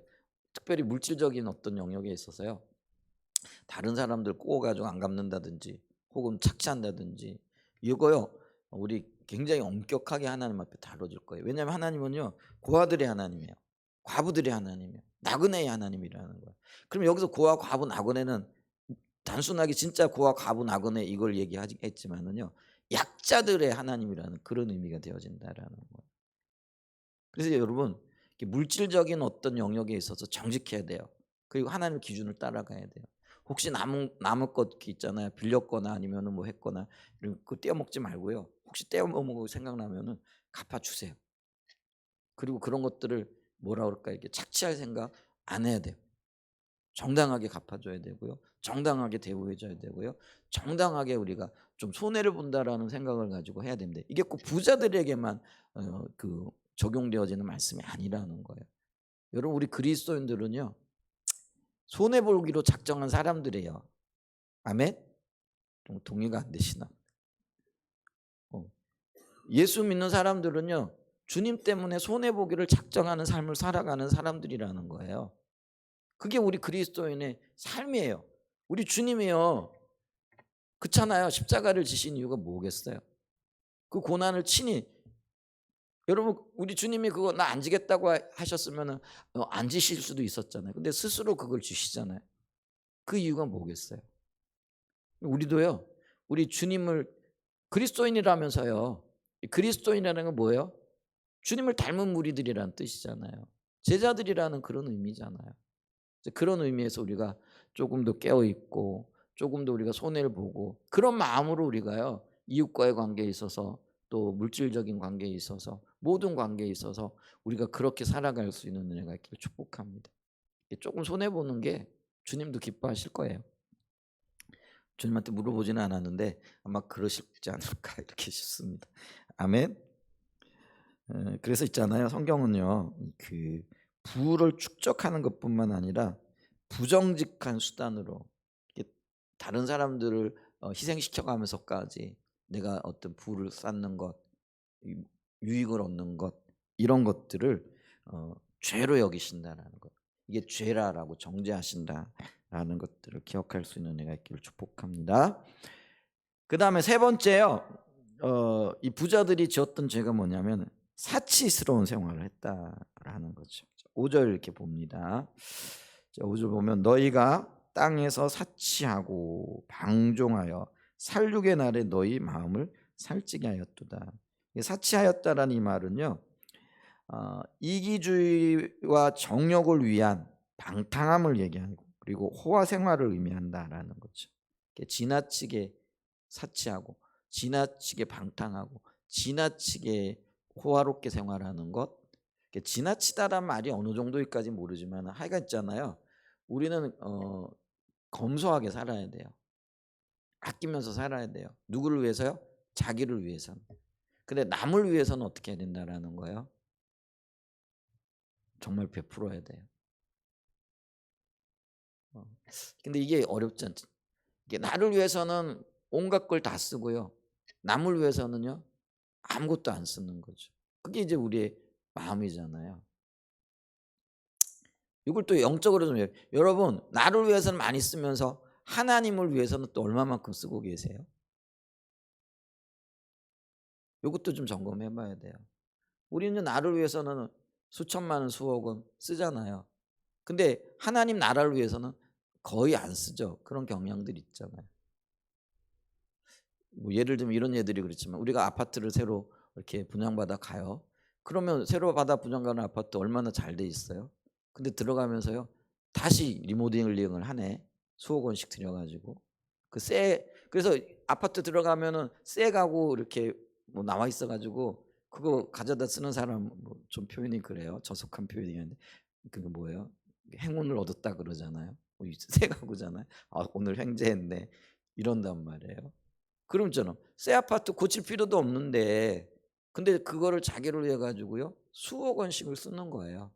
특별히 물질적인 어떤 영역에 있어서요, 다른 사람들 꼬아가지고 안 갚는다든지 혹은 착취한다든지, 이거요 우리 굉장히 엄격하게 하나님 앞에 다뤄질 거예요. 왜냐하면 하나님은요 고아들의 하나님이에요. 과부들의 하나님이에요. 나그네의 하나님이라는 거예요. 그럼 여기서 고아, 과부, 나그네는 단순하게 진짜 고아, 과부, 나그네 이걸 얘기하겠지만은요, 약자들의 하나님이라는 그런 의미가 되어진다라는 거예요. 그래서 여러분 물질적인 어떤 영역에 있어서 정직해야 돼요. 그리고 하나님의 기준을 따라가야 돼요. 혹시 남은 것 있잖아요. 빌렸거나 아니면은 뭐 했거나 이런 거 떼어먹지 말고요. 혹시 떼어먹을 생각나면은 갚아주세요. 그리고 그런 것들을 뭐라 그럴까, 이렇게 착취할 생각 안 해야 돼요. 정당하게 갚아줘야 되고요. 정당하게 대우해줘야 되고요. 정당하게 우리가 좀 손해를 본다라는 생각을 가지고 해야 됩니다. 이게 꼭 부자들에게만 적용되어지는 말씀이 아니라는 거예요. 여러분 우리 그리스도인들은요 손해 보기로 작정한 사람들이에요. 아멘? 좀 동의가 안 되시나? 예수 믿는 사람들은요 주님 때문에 손해 보기를 작정하는 삶을 살아가는 사람들이라는 거예요. 그게 우리 그리스도인의 삶이에요. 우리 주님이요 그렇잖아요. 십자가를 지신 이유가 뭐겠어요? 그 고난을 친히, 여러분 우리 주님이 그거 나 안 지겠다고 하셨으면은 안 지실 수도 있었잖아요. 근데 스스로 그걸 주시잖아요. 그 이유가 뭐겠어요? 우리도요 우리 주님을, 그리스도인이라면서요, 그리스도인이라는 건 뭐예요? 주님을 닮은 무리들이라는 뜻이잖아요. 제자들이라는 그런 의미잖아요. 그런 의미에서 우리가 조금 더 깨어 있고 조금 더 우리가 손해를 보고 그런 마음으로 우리가요 이웃과의 관계에 있어서 또 물질적인 관계에 있어서 모든 관계에 있어서 우리가 그렇게 살아갈 수 있는 은혜가 있기를 축복합니다. 조금 손해 보는 게 주님도 기뻐하실 거예요. 주님한테 물어보지는 않았는데 아마 그러실지 않을까 이렇게 싶습니다. 아멘. 그래서 있잖아요. 성경은요 그 부를 축적하는 것뿐만 아니라 부정직한 수단으로 다른 사람들을 희생시켜가면서까지 내가 어떤 부를 쌓는 것, 유익을 얻는 것, 이런 것들을 죄로 여기신다라는 것, 이게 죄라라고 정죄하신다라는 것들을 기억할 수 있는 은혜가 있기를 축복합니다. 그 다음에 세 번째요, 이 부자들이 지었던 죄가 뭐냐면 사치스러운 생활을 했다라는 거죠. 5절 이렇게 봅니다. 자, 5절 보면 너희가 땅에서 사치하고 방종하여 살육의 날에 너희 마음을 살찌게 하였도다. 사치하였다라는 이 말은요, 이기주의와 정욕을 위한 방탕함을 얘기하고 그리고 호화 생활을 의미한다라는 거죠. 지나치게 사치하고 지나치게 방탕하고 지나치게 호화롭게 생활하는 것. 지나치다란 말이 어느 정도일까지 모르지만 하여간 있잖아요. 우리는 검소하게 살아야 돼요. 아끼면서 살아야 돼요. 누구를 위해서요? 자기를 위해서는. 근데 남을 위해서는 어떻게 해야 된다라는 거예요? 정말 베풀어야 돼요. 근데 이게 어렵지 않죠. 이게 나를 위해서는 온갖 걸 다 쓰고요. 남을 위해서는요 아무것도 안 쓰는 거죠. 그게 이제 우리의 마음이잖아요. 이걸 또 영적으로 좀 여러분 나를 위해서는 많이 쓰면서 하나님을 위해서는 또 얼마만큼 쓰고 계세요? 이것도 좀 점검해 봐야 돼요. 우리는 나를 위해서는 수천만 원, 수억 원 쓰잖아요. 근데 하나님 나라를 위해서는 거의 안 쓰죠. 그런 경향들이 있잖아요. 뭐 예를 들면 이런 예들이 그렇지만 우리가 아파트를 새로 이렇게 분양받아 가요. 그러면 새로 받아 분양가는 아파트 얼마나 잘 돼 있어요. 근데 들어가면서요 다시 리모델링을 하네. 수억 원씩 들여가지고 그래서 아파트 들어가면은 새 가구 이렇게 뭐 나와 있어가지고 그거 가져다 쓰는 사람 뭐 좀 표현이 그래요. 저속한 표현이었는데 그게 뭐예요? 행운을 얻었다 그러잖아요. 새 가구잖아요. 아, 오늘 횡재했네 이런단 말이에요. 그럼 저는 새 아파트 고칠 필요도 없는데 근데 그거를 자기를 위해 가지고요 수억 원씩을 쓰는 거예요.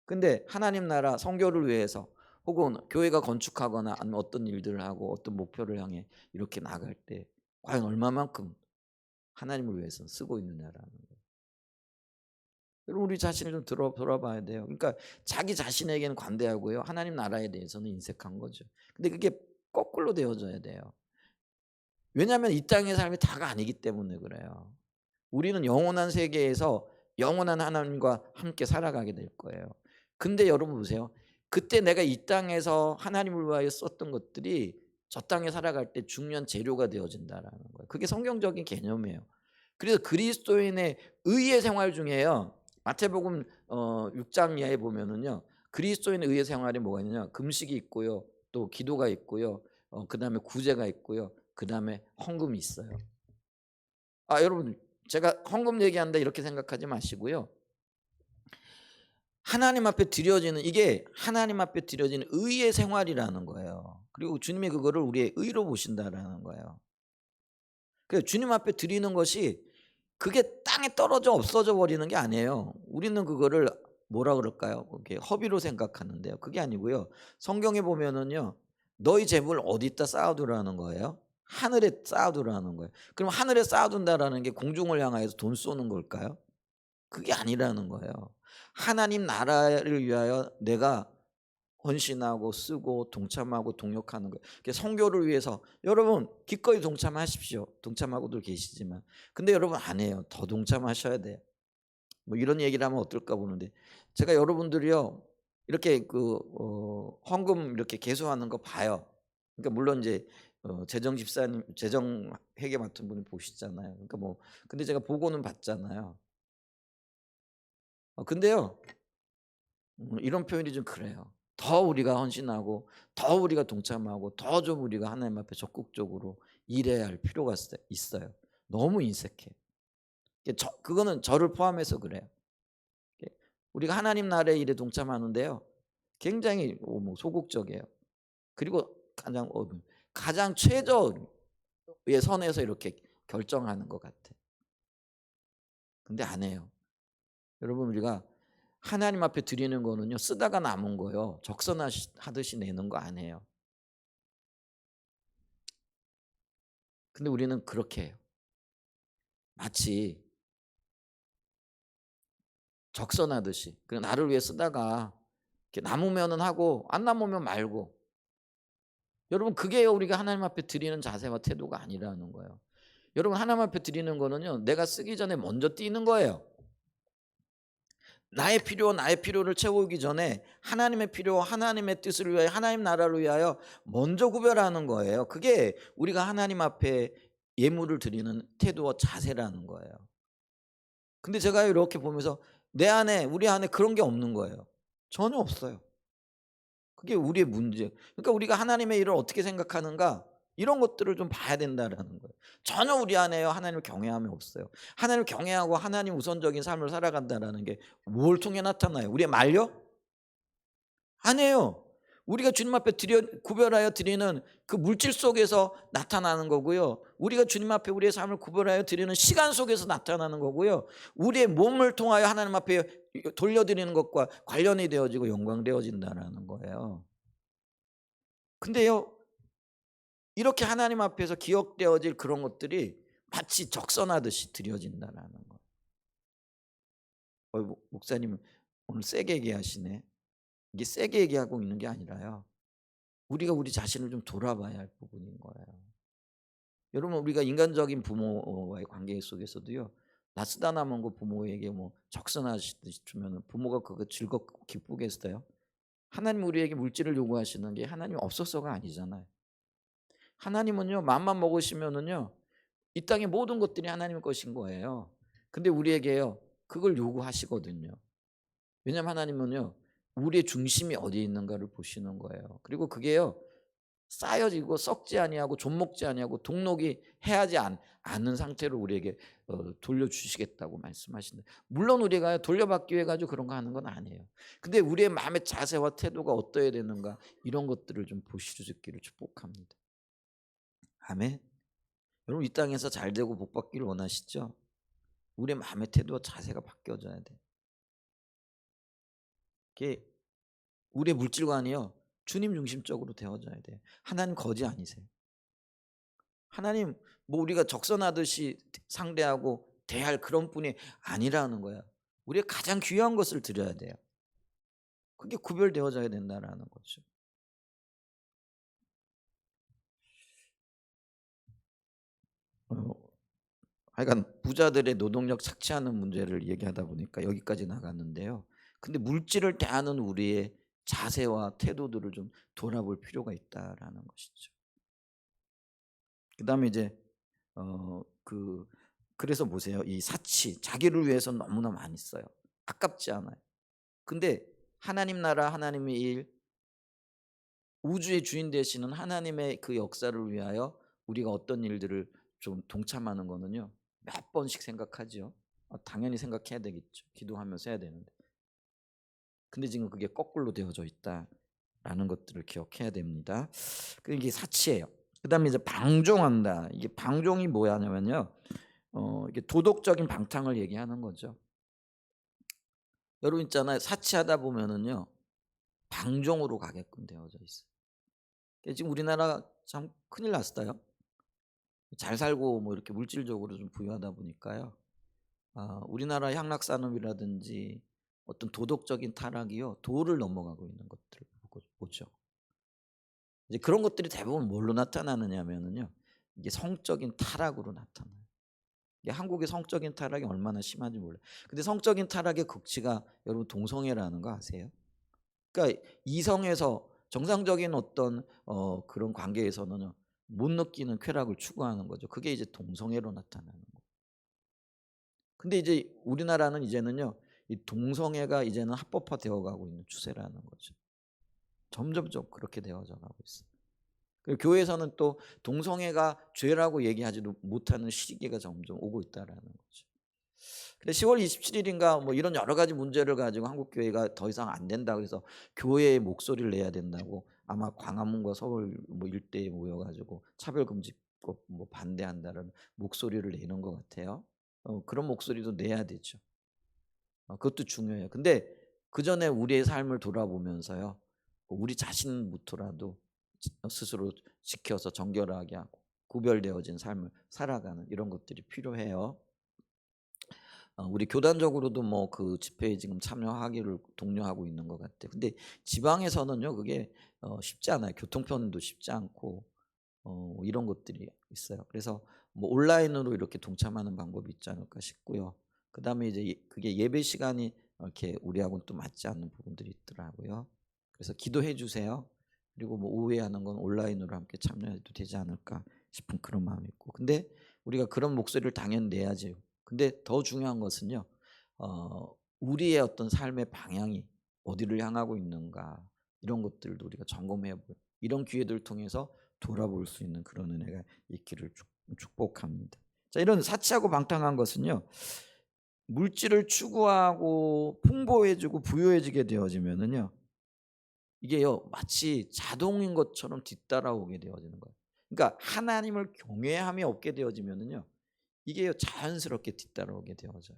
근데 하나님 나라 선교를 위해서 혹은 교회가 건축하거나 아니면 어떤 일들을 하고 어떤 목표를 향해 이렇게 나갈 때 과연 얼마만큼 하나님을 위해서 쓰고 있느냐라는 거예요. 여러분 우리 자신을 좀 돌아봐야 돼요. 그러니까 자기 자신에게는 관대하고요. 하나님 나라에 대해서는 인색한 거죠. 근데 그게 거꾸로 되어져야 돼요. 왜냐하면 이 땅의 삶이 다가 아니기 때문에 그래요. 우리는 영원한 세계에서 영원한 하나님과 함께 살아가게 될 거예요. 근데 여러분 보세요. 그때 내가 이 땅에서 하나님을 위하여 썼던 것들이 저 땅에 살아갈 때 중요한 재료가 되어진다라는 거예요. 그게 성경적인 개념이에요. 그래서 그리스도인의 의의 생활 중에요. 마태복음 6장 이하에 보면은요. 그리스도인의 의의 생활이 뭐가 있느냐? 금식이 있고요. 또 기도가 있고요. 그다음에 구제가 있고요. 그다음에 헌금이 있어요. 여러분 제가 헌금 얘기한다 이렇게 생각하지 마시고요. 하나님 앞에 드려지는 이게 하나님 앞에 드려지는 의의 생활이라는 거예요. 그리고 주님이 그거를 우리의 의로 보신다라는 거예요. 그래서 주님 앞에 드리는 것이 그게 땅에 떨어져 없어져 버리는 게 아니에요. 우리는 그거를 뭐라 그럴까요? 그게 허비로 생각하는데요. 그게 아니고요. 성경에 보면은요. 너희 재물 어디다 쌓아두라는 거예요? 하늘에 쌓아두라는 거예요. 그럼 하늘에 쌓아둔다라는 게 공중을 향하여서 돈 쏘는 걸까요? 그게 아니라는 거예요. 하나님 나라를 위하여 내가 헌신하고 쓰고 동참하고 동역하는 거예요. 선교를 위해서 여러분 기꺼이 동참하십시오. 동참하고도 계시지만 근데 여러분 안 해요. 더 동참하셔야 돼요. 뭐 이런 얘기를 하면 어떨까 보는데 제가 여러분들이요 이렇게 헌금 이렇게 계수하는 거 봐요. 그러니까 물론 이제 재정 집사님 재정 회계 맡은 분이 보시잖아요. 그러니까 뭐 근데 제가 보고는 받잖아요. 근데요 이런 표현이 좀 그래요. 더 우리가 헌신하고 더 우리가 동참하고 더 좀 우리가 하나님 앞에 적극적으로 일해야 할 필요가 있어요. 너무 인색해. 그거는 저를 포함해서 그래요. 우리가 하나님 나라의 일에 동참하는데요. 굉장히 뭐 소극적이에요. 그리고 가장 최저의 선에서 이렇게 결정하는 것 같아. 근데 안 해요. 여러분 우리가 하나님 앞에 드리는 거는요. 쓰다가 남은 거요. 적선하듯이 내는 거 아니에요. 근데 우리는 그렇게 해요. 마치 적선하듯이 나를 위해 쓰다가 남으면은 하고 안 남으면 말고 여러분 그게 우리가 하나님 앞에 드리는 자세와 태도가 아니라는 거예요. 여러분 하나님 앞에 드리는 거는요. 내가 쓰기 전에 먼저 뛰는 거예요. 나의 필요를 채우기 전에 하나님의 필요, 하나님의 뜻을 위하여, 하나님 나라를 위하여 먼저 구별하는 거예요. 그게 우리가 하나님 앞에 예물을 드리는 태도와 자세라는 거예요. 근데 제가 이렇게 보면서 우리 안에 그런 게 없는 거예요. 전혀 없어요. 그게 우리의 문제. 그러니까 우리가 하나님의 일을 어떻게 생각하는가, 이런 것들을 좀 봐야 된다라는 거예요. 전혀 우리 안에요 하나님을 경외함이 없어요. 하나님을 경외하고 하나님 우선적인 삶을 살아간다라는 게 뭘 통해 나타나요? 우리의 말려? 아니에요. 우리가 주님 앞에 구별하여 드리는 그 물질 속에서 나타나는 거고요. 우리가 주님 앞에 우리의 삶을 구별하여 드리는 시간 속에서 나타나는 거고요. 우리의 몸을 통하여 하나님 앞에 돌려드리는 것과 관련이 되어지고 영광되어진다는 거예요. 근데요, 이렇게 하나님 앞에서 기억되어질 그런 것들이 마치 적선하듯이 드려진다는 거예요. 목사님 오늘 세게 얘기하시네. 이게 세게 얘기하고 있는 게 아니라요, 우리가 우리 자신을 좀 돌아봐야 할 부분인 거예요. 여러분, 우리가 인간적인 부모와의 관계 속에서도요, 나 쓰다 남은 거 부모에게 뭐 적선하시듯이 주면 부모가 그거 즐겁고 기쁘게 했어요? 하나님 우리에게 물질을 요구하시는 게 하나님 없어서가 아니잖아요. 하나님은요, 마음만 먹으시면은요 이 땅의 모든 것들이 하나님의 것인 거예요. 근데 우리에게요 그걸 요구하시거든요. 왜냐하면 하나님은요 우리의 중심이 어디에 있는가를 보시는 거예요. 그리고 그게요 쌓여지고 썩지 아니하고 좀먹지 아니하고 동록이 해하지 않은 상태로 우리에게 돌려주시겠다고 말씀하신다. 물론 우리가 돌려받기 위해 가지고 그런 거 하는 건 아니에요. 근데 우리의 마음의 자세와 태도가 어떠해야 되는가, 이런 것들을 좀 보시기를 축복합니다. 아멘. 여러분, 이 땅에서 잘 되고 복 받기를 원하시죠? 우리의 마음의 태도와 자세가 바뀌어져야 돼. 이게 우리의 물질관이요 주님 중심적으로 되어져야 돼요. 하나님 거지 아니세요. 하나님 뭐 우리가 적선하듯이 상대하고 대할 그런 분이 아니라는 거야. 우리가 가장 귀한 것을 드려야 돼요. 그게 구별되어져야 된다라는 거죠. 하여간 부자들의 노동력 착취하는 문제를 얘기하다 보니까 여기까지 나갔는데요. 근데 물질을 대하는 우리의 자세와 태도들을 좀 돌아볼 필요가 있다라는 것이죠. 그다음에 이제 그래서 보세요. 이 사치, 자기를 위해서 너무나 많이 써요. 아깝지 않아요. 근데 하나님 나라, 하나님의 일, 우주의 주인 되시는 하나님의 그 역사를 위하여 우리가 어떤 일들을 좀 동참하는 거는요 몇 번씩 생각하죠. 당연히 생각해야 되겠죠. 기도하면서 해야 되는데. 근데 지금 그게 거꾸로 되어져 있다라는 것들을 기억해야 됩니다. 이게 사치예요. 그다음에 이제 방종한다. 이게 방종이 뭐냐면요, 이게 도덕적인 방탕을 얘기하는 거죠. 여러분 있잖아요. 사치하다 보면은요 방종으로 가게끔 되어져 있어요. 지금 우리나라 참 큰일 났어요. 잘 살고 뭐 이렇게 물질적으로 좀 부유하다 보니까요. 우리나라 향락 산업이라든지 어떤 도덕적인 타락이요 도를 넘어가고 있는 것들을 보죠. 이제 그런 것들이 대부분 뭘로 나타나느냐면은요, 이게 성적인 타락으로 나타나요. 이게 한국의 성적인 타락이 얼마나 심한지 몰라요. 근데 성적인 타락의 극치가 여러분 동성애라는 거 아세요? 그러니까 이성에서 정상적인 어떤 그런 관계에서는 못 느끼는 쾌락을 추구하는 거죠. 그게 이제 동성애로 나타나는 거예요. 근데 이제 우리나라는 이제는요 이 동성애가 이제는 합법화되어 가고 있는 추세라는 거죠. 점점점 그렇게 되어져 가고 있어요. 교회에서는 또 동성애가 죄라고 얘기하지도 못하는 시기가 점점 오고 있다라는 거죠. 근데 10월 27일인가 뭐 이런 여러 가지 문제를 가지고 한국 교회가 더 이상 안 된다고 해서 교회의 목소리를 내야 된다고 아마 광화문과 서울 뭐 일대에 모여 가지고 차별금지법 뭐 반대한다는 목소리를 내는 것 같아요. 그런 목소리도 내야 되죠. 그것도 중요해요. 근데 그 전에 우리의 삶을 돌아보면서요, 우리 자신부터라도 스스로 지켜서 정결하게 하고 구별되어진 삶을 살아가는 이런 것들이 필요해요. 우리 교단적으로도 뭐 그 집회에 지금 참여하기를 독려하고 있는 것 같아요. 근데 지방에서는요 그게 쉽지 않아요. 교통편도 쉽지 않고 이런 것들이 있어요. 그래서 뭐 온라인으로 이렇게 동참하는 방법이 있지 않을까 싶고요. 그다음에 이제 그게 예배 시간이 이렇게 우리하고는 또 맞지 않는 부분들이 있더라고요. 그래서 기도해 주세요. 그리고 뭐 오해하는 건 온라인으로 함께 참여해도 되지 않을까 싶은 그런 마음이 있고. 근데 우리가 그런 목소리를 당연히 내야죠. 근데 더 중요한 것은요. 우리의 어떤 삶의 방향이 어디를 향하고 있는가 이런 것들도 우리가 점검해 볼 이런 기회들을 통해서 돌아볼 수 있는 그런 은혜가 있기를 축복합니다. 자, 이런 사치하고 방탕한 것은요. 물질을 추구하고 풍부해지고 부유해지게 되어지면은요. 이게요. 마치 자동인 것처럼 뒤따라오게 되어지는 거예요. 그러니까 하나님을 경외함이 없게 되어지면은요. 이게요. 자연스럽게 뒤따라오게 되어져요.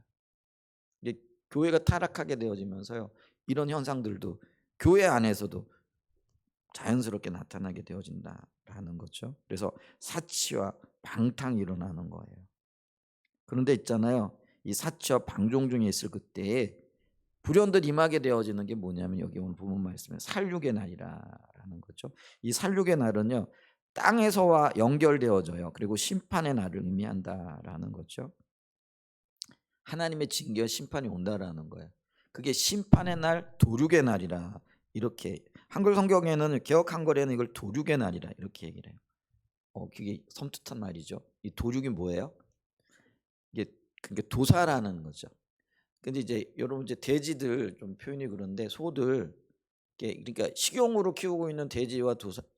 이게 교회가 타락하게 되어지면서요. 이런 현상들도 교회 안에서도 자연스럽게 나타나게 되어진다라는 거죠. 그래서 사치와 방탕이 일어나는 거예요. 그런데 있잖아요. 이 사치와 방종 중에 있을 그때에 불현듯 임하게 되어지는 게 뭐냐면 여기 오늘 본문 말씀에 살육의 날이라는 거죠. 이 살육의 날은요. 땅에서와 연결되어져요. 그리고 심판의 날을 의미한다라는 거죠. 하나님의 징계와 심판이 온다라는 거예요. 그게 심판의 날, 도륙의 날이라 이렇게 한글 성경에는 개역 한글에는 이걸 도륙의 날이라 이렇게 얘기를 해요. 그게 섬뜩한 말이죠. 이 도륙이 뭐예요? 이게 그게 도사라는 거죠. 근데 이제 여러분 이제 돼지들 좀 표현이 그런데 소들 그러니까 식용으로 키우고 있는 돼지와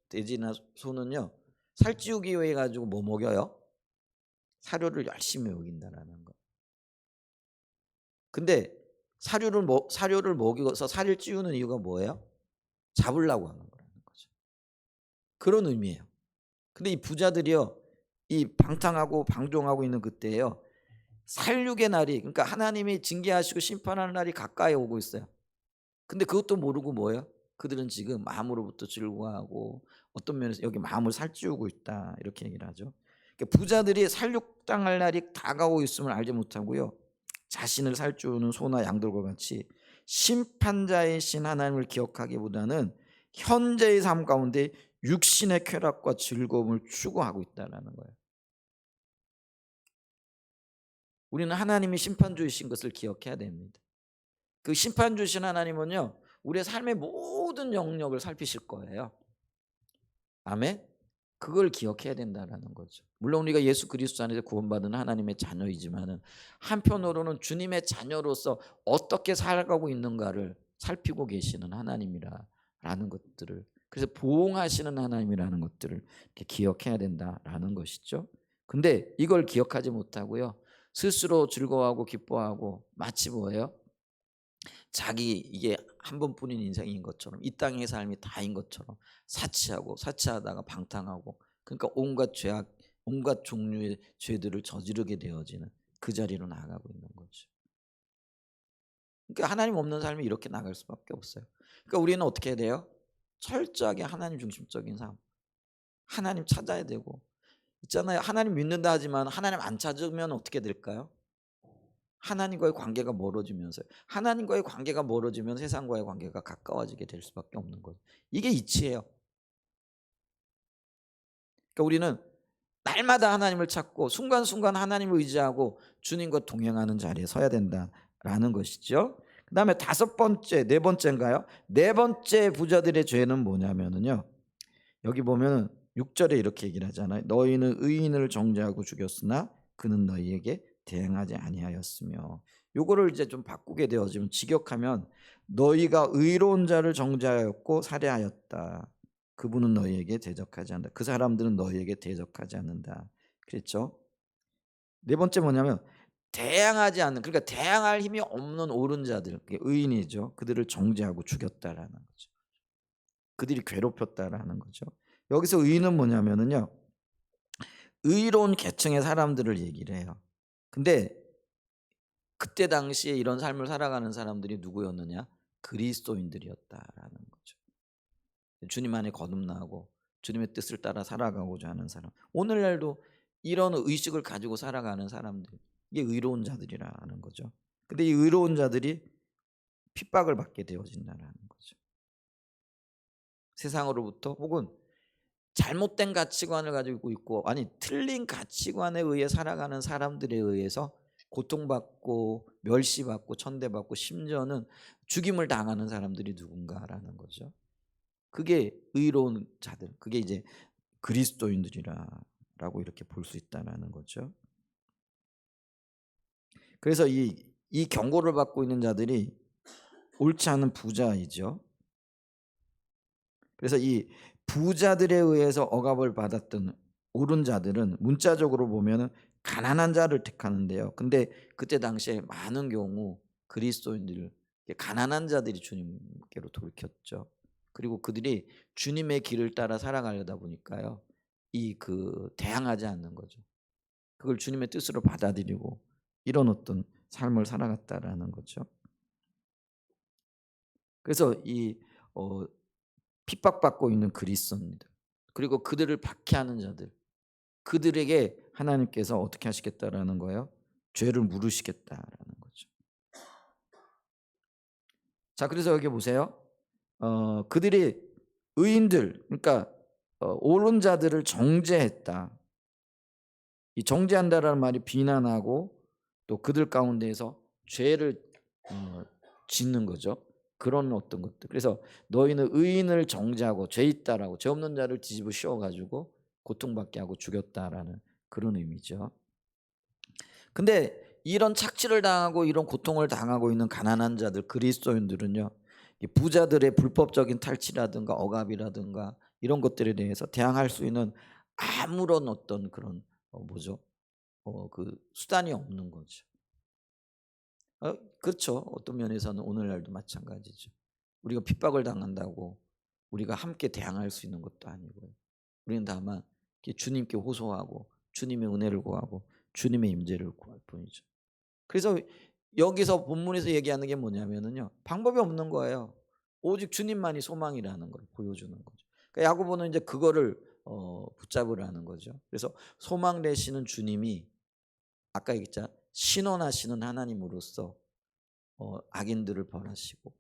돼지나 소는요 살찌우기 위해 가지고 뭐 먹여요? 사료를 열심히 먹인다라는 거. 근데 사료를 먹여서 살을 찌우는 이유가 뭐예요? 잡으려고 하는 거라는 거죠. 그런 의미예요. 근데 이 부자들이요 이 방탕하고 방종하고 있는 그때예요. 살육의 날이 그러니까 하나님이 징계하시고 심판하는 날이 가까이 오고 있어요. 근데 그것도 모르고 뭐예요? 그들은 지금 마음으로부터 즐거워하고 어떤 면에서 여기 마음을 살찌우고 있다 이렇게 얘기를 하죠. 그러니까 부자들이 살육당할 날이 다가오고 있음을 알지 못하고요. 자신을 살찌우는 소나 양들과 같이 심판자이신 하나님을 기억하기보다는 현재의 삶 가운데 육신의 쾌락과 즐거움을 추구하고 있다는 거예요. 우리는 하나님이 심판주이신 것을 기억해야 됩니다. 그 심판주신 하나님은요. 우리의 삶의 모든 영역을 살피실 거예요. 아멘. 그걸 기억해야 된다는 거죠. 물론 우리가 예수 그리스도 안에서 구원받은 하나님의 자녀이지만은 한편으로는 주님의 자녀로서 어떻게 살아가고 있는가를 살피고 계시는 하나님이라는 것들을 그래서 보응하시는 하나님이라는 것들을 이렇게 기억해야 된다라는 것이죠. 근데 이걸 기억하지 못하고요. 스스로 즐거워하고 기뻐하고 마치 뭐예요? 자기 이게 한 번뿐인 인생인 것처럼 이 땅의 삶이 다인 것처럼 사치하다가 방탕하고 그러니까 온갖 종류의 죄들을 저지르게 되어지는 그 자리로 나아가고 있는 거죠. 그러니까 하나님 없는 삶이 이렇게 나갈 수밖에 없어요. 그러니까 우리는 어떻게 해야 돼요? 철저하게 하나님 중심적인 삶. 하나님 찾아야 되고 있잖아요. 하나님 믿는다 하지만 하나님 안 찾으면 어떻게 될까요? 하나님과의 관계가 멀어지면서 하나님과의 관계가 멀어지면 세상과의 관계가 가까워지게 될 수밖에 없는 거죠. 이게 이치예요. 그러니까 우리는 날마다 하나님을 찾고 순간순간 하나님을 의지하고 주님과 동행하는 자리에 서야 된다라는 것이죠. 그다음에 네 번째인가요? 네 번째 부자들의 죄는 뭐냐면은요. 여기 보면은 6절에 이렇게 얘기를 하잖아요. 너희는 의인을 정죄하고 죽였으나 그는 너희에게 대응하지 아니하였으며 요거를 이제 좀 바꾸게 되어지면 직역하면 너희가 의로운 자를 정죄하였고 살해하였다. 그분은 너희에게 대적하지 않는다. 그 사람들은 너희에게 대적하지 않는다. 그랬죠? 네 번째 뭐냐면 대항하지 않는 그러니까 대항할 힘이 없는 옳은 자들 의인이죠. 그들을 정죄하고 죽였다라는 거죠. 그들이 괴롭혔다라는 거죠. 여기서 의인은 뭐냐면은요. 의로운 계층의 사람들을 얘기를 해요. 근데 그때 당시에 이런 삶을 살아가는 사람들이 누구였느냐? 그리스도인들이었다라는 거죠. 주님 안에 거듭나고 주님의 뜻을 따라 살아가고자 하는 사람. 오늘날도 이런 의식을 가지고 살아가는 사람들. 이게 의로운 자들이라는 거죠. 근데 이 의로운 자들이 핍박을 받게 되어진다는 거죠. 세상으로부터 혹은 잘못된 가치관을 가지고 있고 틀린 가치관에 의해 살아가는 사람들에 의해서 고통받고 멸시받고 천대받고 심지어는 죽임을 당하는 사람들이 누군가라는 거죠. 그게 의로운 자들, 그게 이제 그리스도인들이라고 이렇게 볼 수 있다는 거죠. 그래서 이 경고를 받고 있는 자들이 옳지 않은 부자이죠. 그래서 이 부자들에 의해서 억압을 받았던 옳은 자들은 문자적으로 보면은 가난한 자를 택하는데요. 근데 그때 당시에 많은 경우 그리스도인들, 가난한 자들이 주님께로 돌이켰죠. 그리고 그들이 주님의 길을 따라 살아가려다 보니까요, 대항하지 않는 거죠. 그걸 주님의 뜻으로 받아들이고 이런 어떤 삶을 살아갔다라는 거죠. 그래서 핍박받고 있는 그리스도인들, 그리고 그들을 박해하는 자들, 그들에게 하나님께서 어떻게 하시겠다라는 거예요? 죄를 물으시겠다라는 거죠. 자, 그래서 여기 보세요. 그들이 의인들, 그러니까 옳은 자들을 정죄했다. 이 정죄한다라는 말이 비난하고 또 그들 가운데에서 죄를 짓는 거죠. 그런 어떤 것들. 그래서 너희는 의인을 정죄하고 죄 있다라고, 죄 없는 자를 뒤집어 씌워가지고 고통받게 하고 죽였다라는 그런 의미죠. 근데 이런 착취를 당하고 이런 고통을 당하고 있는 가난한 자들, 그리스도인들은요, 부자들의 불법적인 탈취라든가 억압이라든가 이런 것들에 대해서 대항할 수 있는 아무런 어떤 그런 그 수단이 없는 거죠. 그렇죠. 어떤 면에서는 오늘날도 마찬가지죠. 우리가 핍박을 당한다고 우리가 함께 대항할 수 있는 것도 아니고요. 우리는 다만 주님께 호소하고 주님의 은혜를 구하고 주님의 임재를 구할 뿐이죠. 그래서 여기서 본문에서 얘기하는 게 뭐냐면은요, 방법이 없는 거예요. 오직 주님만이 소망이라는 걸 보여주는 거죠. 그러니까 야고보는 이제 그거를 붙잡으라는 거죠. 그래서 소망 되시는 주님이 아까 얘기했잖아, 신원하시는 하나님으로서 악인들을 벌하시고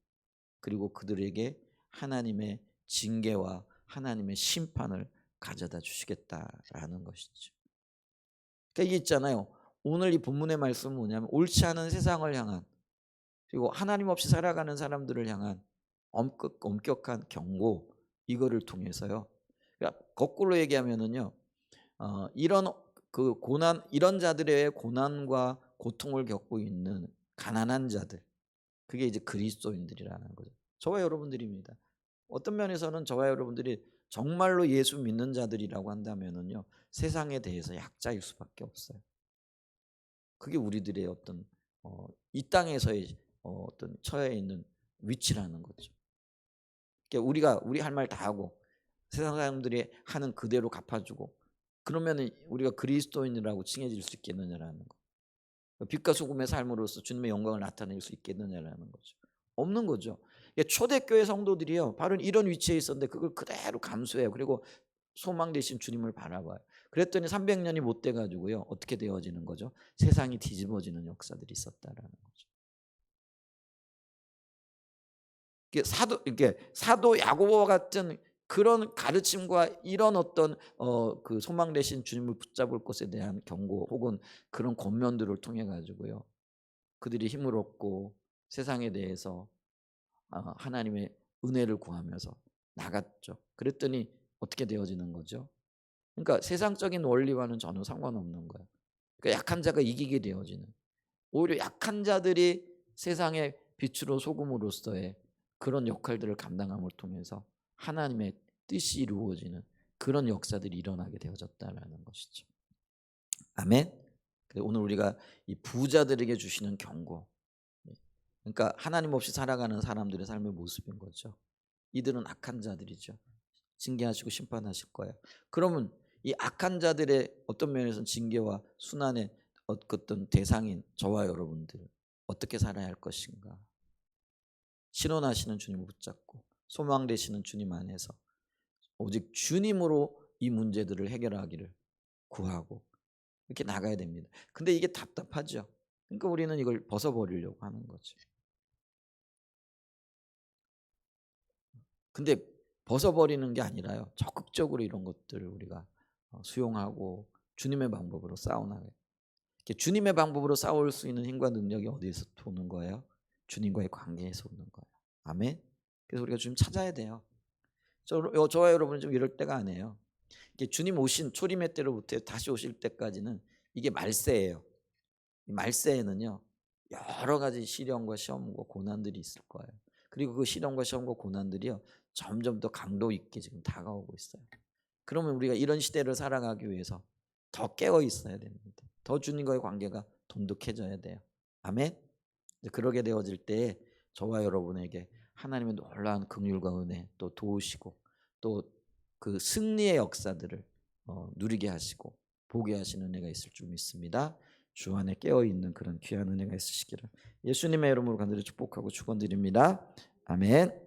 그리고 그들에게 하나님의 징계와 하나님의 심판을 가져다 주시겠다라는 것이죠. 그러니까 이게 있잖아요. 오늘 이 본문의 말씀은 뭐냐면 옳지 않은 세상을 향한, 그리고 하나님 없이 살아가는 사람들을 향한 엄격한 경고, 이거를 통해서요. 그러니까 거꾸로 얘기하면은요, 이런 이런 자들의 고난과 고통을 겪고 있는 가난한 자들, 그게 이제 그리스도인들이라는 거죠. 저와 여러분들입니다. 어떤 면에서는 저와 여러분들이 정말로 예수 믿는 자들이라고 한다면은요, 세상에 대해서 약자일 수밖에 없어요. 그게 우리들의 어떤 이 땅에서의 어떤 처해 있는 위치라는 거죠. 그러니까 우리 할 말 다 하고 세상 사람들이 하는 그대로 갚아주고 그러면은 우리가 그리스도인이라고 칭해질 수 있겠느냐라는 거. 빛과 소금의 삶으로서 주님의 영광을 나타낼 수 있겠느냐라는 거죠. 없는 거죠. 초대교회 성도들이요, 바로 이런 위치에 있었는데 그걸 그대로 감수해요. 그리고 소망 되신 주님을 바라봐요. 그랬더니 300년이 못 돼가지고요, 어떻게 되어지는 거죠? 세상이 뒤집어지는 역사들이 있었다라는 거죠. 이게 사도 야고보와 같은 그런 가르침과 이런 어떤 그 소망 되신 주님을 붙잡을 것에 대한 경고 혹은 그런 권면들을 통해 가지고요, 그들이 힘을 얻고 세상에 대해서 하나님의 은혜를 구하면서 나갔죠. 그랬더니 어떻게 되어지는 거죠? 그러니까 세상적인 원리와는 전혀 상관없는 거예요. 그러니까 약한 자가 이기게 되어지는, 오히려 약한 자들이 세상의 빛으로 소금으로서의 그런 역할들을 감당함을 통해서 하나님의 뜻이 이루어지는 그런 역사들이 일어나게 되어졌다라는 것이죠. 아멘. 오늘 우리가 이 부자들에게 주시는 경고, 그러니까 하나님 없이 살아가는 사람들의 삶의 모습인 거죠. 이들은 악한 자들이죠. 징계하시고 심판하실 거예요. 그러면 이 악한 자들의 어떤 면에서는 징계와 순환의 어떤 대상인 저와 여러분들 어떻게 살아야 할 것인가? 신원하시는 주님을 붙잡고 소망 되시는 주님 안에서 오직 주님으로 이 문제들을 해결하기를 구하고 이렇게 나가야 됩니다. 근데 이게 답답하죠. 그러니까 우리는 이걸 벗어버리려고 하는 거죠. 근데 벗어버리는 게 아니라요, 적극적으로 이런 것들을 우리가 수용하고 주님의 방법으로 싸워나가요. 이렇게 주님의 방법으로 싸울 수 있는 힘과 능력이 어디에서 오는 거예요? 주님과의 관계에서 오는 거예요. 아멘. 그래서 우리가 주님 찾아야 돼요. 저와 여러분은 좀 이럴 때가 아니에요. 이게 주님 오신 초림의 때로부터 다시 오실 때까지는 이게 말세예요. 이 말세에는요 여러 가지 시련과 시험과 고난들이 있을 거예요. 그리고 그 시련과 시험과 고난들이요 점점 더 강도 있게 지금 다가오고 있어요. 그러면 우리가 이런 시대를 살아가기 위해서 더 깨어 있어야 됩니다. 더 주님과의 관계가 돈독해져야 돼요. 아멘. 그러게 되어질 때 저와 여러분에게 하나님의 놀라운 긍휼과 은혜 또 도우시고 또 그 승리의 역사들을 누리게 하시고 보게 하시는 은혜가 있을 줄 믿습니다. 주 안에 깨어 있는 그런 귀한 은혜가 있으시기를 예수님의 이름으로 간절히 축복하고 축원드립니다. 아멘.